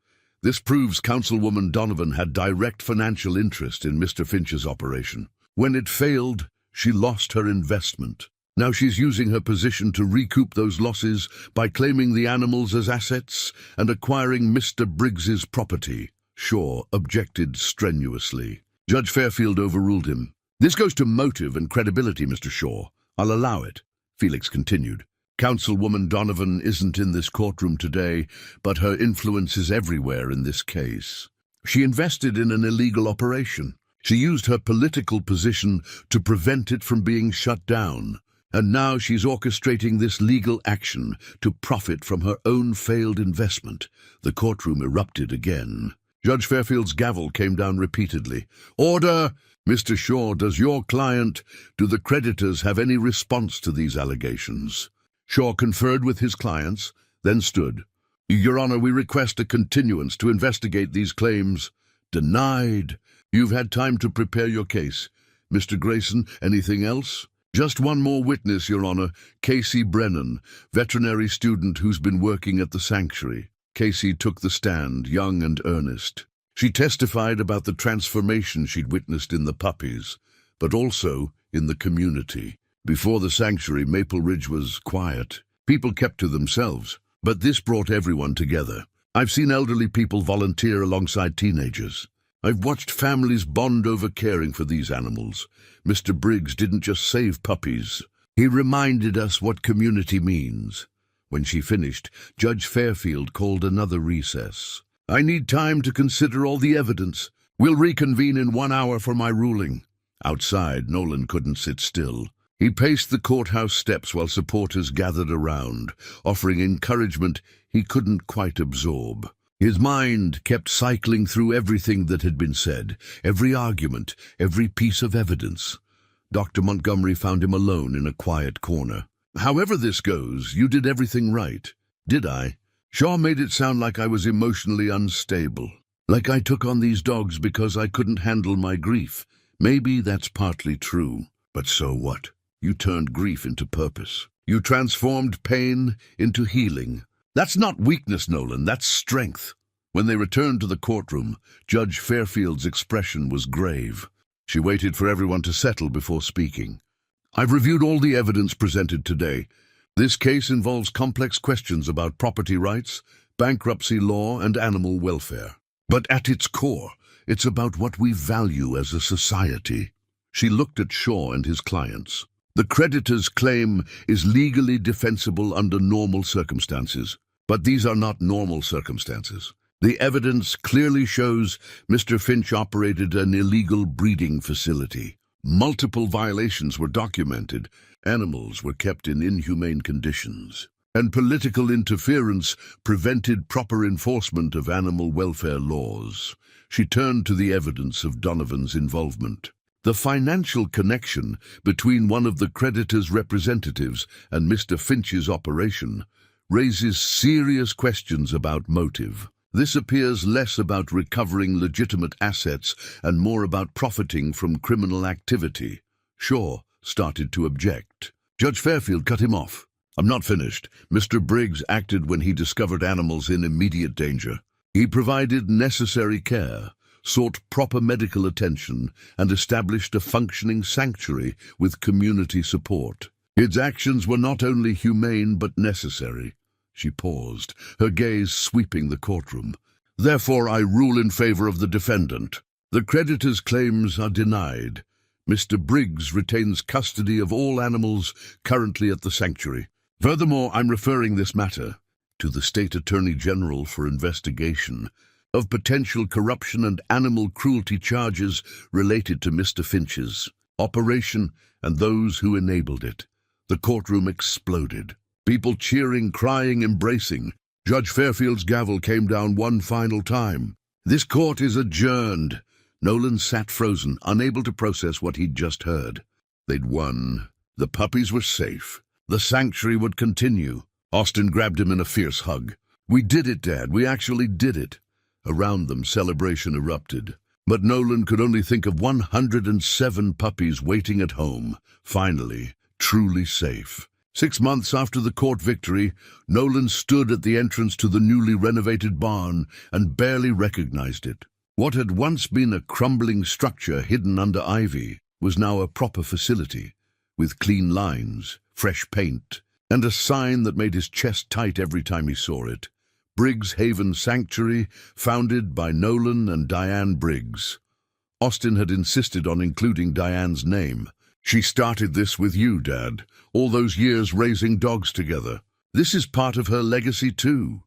this proves Councilwoman Donovan had direct financial interest in Mr. Finch's operation. When it failed, she lost her investment. Now she's using her position to recoup those losses by claiming the animals as assets and acquiring Mr. Briggs's property." Shaw objected strenuously. Judge Fairfield overruled him. "This goes to motive and credibility, Mr. Shaw. I'll allow it," Felix continued. "Councilwoman Donovan isn't in this courtroom today, but her influence is everywhere in this case. She invested in an illegal operation. She used her political position to prevent it from being shut down. And now she's orchestrating this legal action to profit from her own failed investment." The courtroom erupted again. Judge Fairfield's gavel came down repeatedly. "Order! Mr. Shaw, do the creditors have any response to these allegations?" Shaw conferred with his clients, then stood. "Your Honor, we request a continuance to investigate these claims." "Denied. You've had time to prepare your case. Mr. Grayson, anything else?" "Just one more witness, Your Honor, Casey Brennan, veterinary student who's been working at the sanctuary." Casey took the stand, young and earnest. She testified about the transformation she'd witnessed in the puppies, but also in the community. Before the sanctuary, Maple Ridge was quiet. People kept to themselves, but this brought everyone together. "I've seen elderly people volunteer alongside teenagers. I've watched families bond over caring for these animals. Mr. Briggs didn't just save puppies. He reminded us what community means." When she finished, Judge Fairfield called another recess. "I need time to consider all the evidence. We'll reconvene in 1 hour for my ruling." Outside, Nolan couldn't sit still. He paced the courthouse steps while supporters gathered around, offering encouragement he couldn't quite absorb. His mind kept cycling through everything that had been said, every argument, every piece of evidence. Dr. Montgomery found him alone in a quiet corner. "However this goes, you did everything right." "Did I?" Shaw made it sound like I was emotionally unstable. Like I took on these dogs because I couldn't handle my grief. Maybe that's partly true. But so what? You turned grief into purpose. You transformed pain into healing. That's not weakness, Nolan, that's strength. When they returned to the courtroom, Judge Fairfield's expression was grave. She waited for everyone to settle before speaking. "I've reviewed all the evidence presented today. This case involves complex questions about property rights, bankruptcy law, and animal welfare. But at its core, it's about what we value as a society." She looked at Shaw and his clients. "The creditor's claim is legally defensible under normal circumstances, but these are not normal circumstances. The evidence clearly shows Mr. Finch operated an illegal breeding facility. Multiple violations were documented, animals were kept in inhumane conditions, and political interference prevented proper enforcement of animal welfare laws." She turned to the evidence of Donovan's involvement. "The financial connection between one of the creditor's representatives and Mr. Finch's operation raises serious questions about motive. This appears less about recovering legitimate assets and more about profiting from criminal activity." Shaw started to object. Judge Fairfield cut him off. "I'm not finished. Mr. Briggs acted when he discovered animals in immediate danger. He provided necessary care, sought proper medical attention, and established a functioning sanctuary with community support. His actions were not only humane but necessary." She paused, her gaze sweeping the courtroom. "Therefore, I rule in favor of the defendant. The creditor's claims are denied. Mr. Briggs retains custody of all animals currently at the sanctuary. Furthermore, I'm referring this matter to the State Attorney General for investigation of potential corruption and animal cruelty charges related to Mr. Finch's operation and those who enabled it. The courtroom exploded. People cheering, crying, embracing. Judge Fairfield's gavel came down one final time. This court is adjourned. Nolan sat frozen, unable to process what he'd just heard. They'd won. The puppies were safe. The sanctuary would continue. Austin grabbed him in a fierce hug. "We did it, Dad. We actually did it." Around them, celebration erupted. But Nolan could only think of 107 puppies waiting at home, finally, truly safe. 6 months after the court victory, Nolan stood at the entrance to the newly renovated barn and barely recognized it. What had once been a crumbling structure hidden under ivy was now a proper facility, with clean lines, fresh paint, and a sign that made his chest tight every time he saw it. Briggs Haven Sanctuary, founded by Nolan and Diane Briggs. Austin had insisted on including Diane's name. "She started this with you, Dad, all those years raising dogs together. This is part of her legacy too."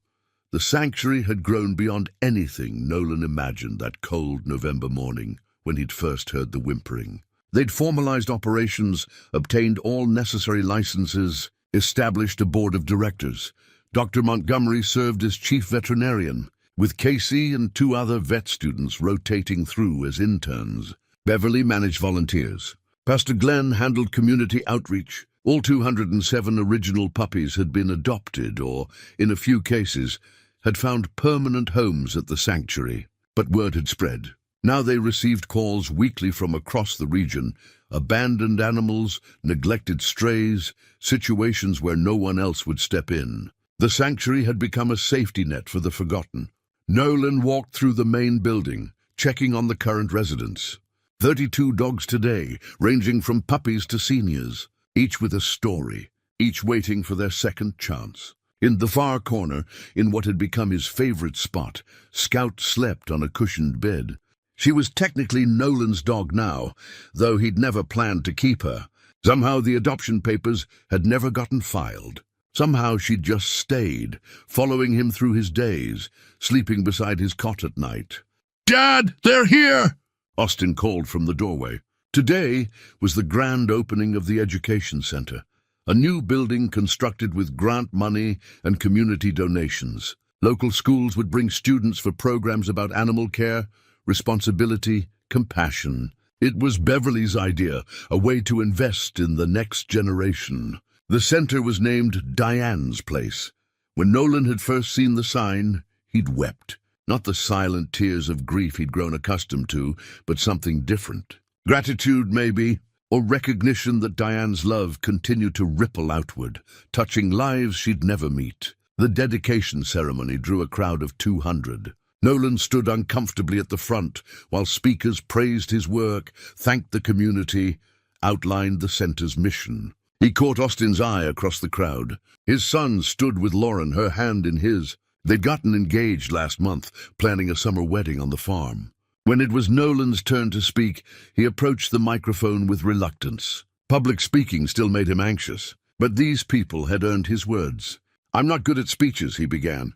The sanctuary had grown beyond anything Nolan imagined that cold November morning when he'd first heard the whimpering. They'd formalized operations, obtained all necessary licenses, established a board of directors. Dr. Montgomery served as chief veterinarian, with Casey and 2 other vet students rotating through as interns. Beverly managed volunteers. Pastor Glenn handled community outreach. All 207 original puppies had been adopted or, in a few cases, had found permanent homes at the sanctuary. But word had spread. Now they received calls weekly from across the region. Abandoned animals, neglected strays, situations where no one else would step in. The sanctuary had become a safety net for the forgotten. Nolan walked through the main building, checking on the current residents. 32 dogs today, ranging from puppies to seniors, each with a story, each waiting for their second chance. In the far corner, in what had become his favorite spot, Scout slept on a cushioned bed. She was technically Nolan's dog now, though he'd never planned to keep her. Somehow the adoption papers had never gotten filed. Somehow she'd just stayed, following him through his days, sleeping beside his cot at night. "Dad, they're here!" Austin called from the doorway. Today was the grand opening of the education center, a new building constructed with grant money and community donations. Local schools would bring students for programs about animal care, responsibility, compassion. It was Beverly's idea, a way to invest in the next generation. The center was named Diane's Place. When Nolan had first seen the sign, he'd wept. Not the silent tears of grief he'd grown accustomed to, but something different. Gratitude, maybe, or recognition that Diane's love continued to ripple outward, touching lives she'd never meet. The dedication ceremony drew a crowd of 200. Nolan stood uncomfortably at the front, while speakers praised his work, thanked the community, outlined the center's mission. He caught Austin's eye across the crowd. His son stood with Lauren, her hand in his. They'd gotten engaged last month, planning a summer wedding on the farm. When it was Nolan's turn to speak, he approached the microphone with reluctance. Public speaking still made him anxious, but these people had earned his words. "I'm not good at speeches," he began,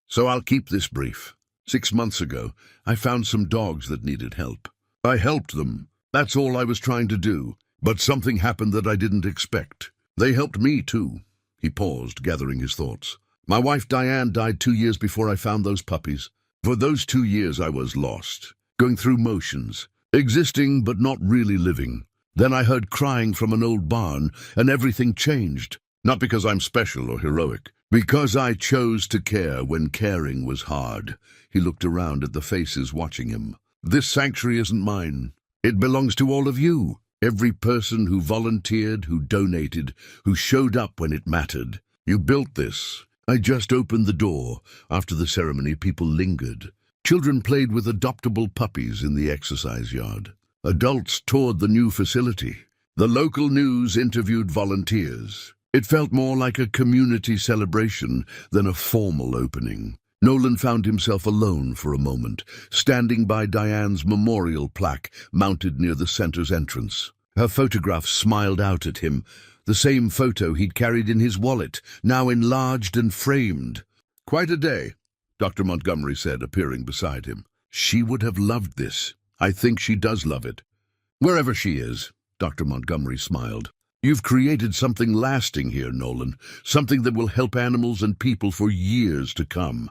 "so I'll keep this brief. 6 months ago, I found some dogs that needed help. I helped them. That's all I was trying to do. But something happened that I didn't expect. They helped me, too." He paused, gathering his thoughts. "My wife Diane died 2 years before I found those puppies. For those 2 years I was lost, going through motions, existing but not really living. Then I heard crying from an old barn, and everything changed. Not because I'm special or heroic. Because I chose to care when caring was hard." He looked around at the faces watching him. "This sanctuary isn't mine. It belongs to all of you. Every person who volunteered, who donated, who showed up when it mattered. You built this. I just opened the door." After the ceremony, people lingered. Children played with adoptable puppies in the exercise yard. Adults toured the new facility. The local news interviewed volunteers. It felt more like a community celebration than a formal opening. Nolan found himself alone for a moment, standing by Diane's memorial plaque mounted near the center's entrance. Her photograph smiled out at him, the same photo he'd carried in his wallet, now enlarged and framed. "Quite a day," Dr. Montgomery said, appearing beside him. "She would have loved this. I think she does love it." "Wherever she is," Dr. Montgomery smiled. "You've created something lasting here, Nolan, something that will help animals and people for years to come.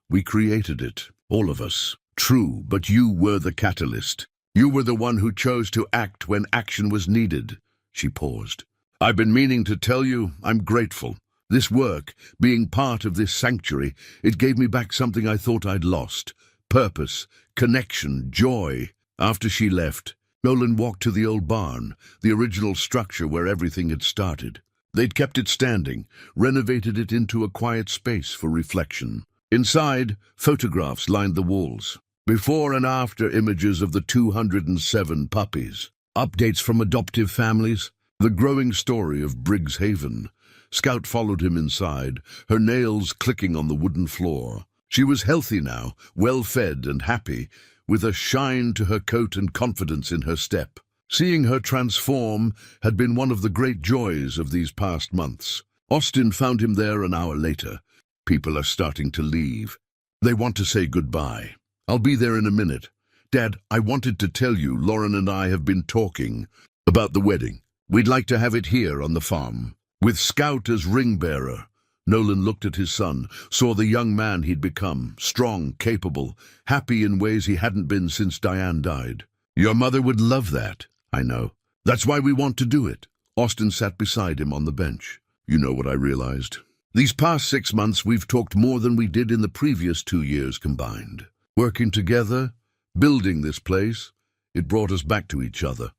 We created it, all of us. True, but you were the catalyst. You were the one who chose to act when action was needed." She paused. "I've been meaning to tell you I'm grateful. This work, being part of this sanctuary, it gave me back something I thought I'd lost. Purpose, connection, joy." After she left, Nolan walked to the old barn, the original structure where everything had started. They'd kept it standing, renovated it into a quiet space for reflection. Inside, photographs lined the walls. Before and after images of the 207 puppies. Updates from adoptive families. The growing story of Briggs Haven. Scout followed him inside, her nails clicking on the wooden floor. She was healthy now, well-fed and happy, with a shine to her coat and confidence in her step. Seeing her transform had been one of the great joys of these past months. Austin found him there an hour later. "People are starting to leave. They want to say goodbye. I'll be there in a minute. Dad, I wanted to tell you Lauren and I have been talking about the wedding. We'd like to have it here on the farm, with Scout as ring bearer." Nolan looked at his son, saw the young man he'd become, strong, capable, happy in ways he hadn't been since Diane died. "Your mother would love that, I know. That's why we want to do it." Austin sat beside him on the bench. "You know what I realized? These past 6 months we've talked more than we did in the previous 2 years combined. Working together, building this place, it brought us back to each other.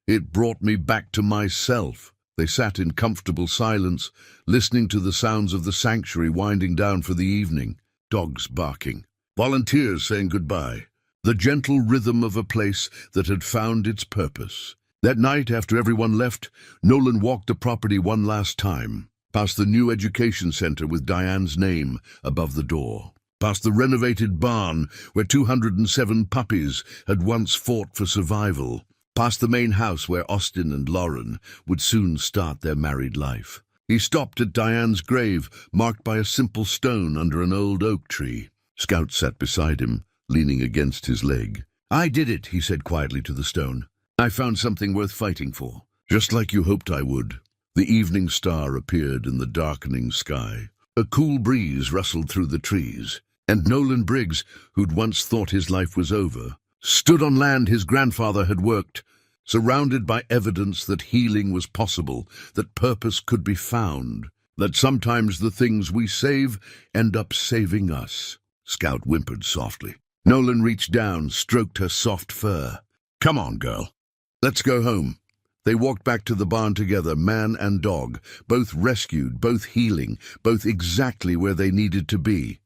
It brought me back to myself." They sat in comfortable silence, listening to the sounds of the sanctuary winding down for the evening. Dogs barking, volunteers saying goodbye, the gentle rhythm of a place that had found its purpose. That night, after everyone left, Nolan walked the property one last time, past the new education center with Diane's name above the door, past the renovated barn where 207 puppies had once fought for survival, past the main house where Austin and Lauren would soon start their married life. He stopped at Diane's grave, marked by a simple stone under an old oak tree. Scout sat beside him, leaning against his leg. "I did it," he said quietly to the stone. "I found something worth fighting for, just like you hoped I would." The evening star appeared in the darkening sky. A cool breeze rustled through the trees, and Nolan Briggs, who'd once thought his life was over, stood on land his grandfather had worked, surrounded by evidence that healing was possible, that purpose could be found, that sometimes the things we save end up saving us. Scout whimpered softly. Nolan reached down, stroked her soft fur. "Come on, girl. Let's go home." They walked back to the barn together, man and dog, both rescued, both healing, both exactly where they needed to be.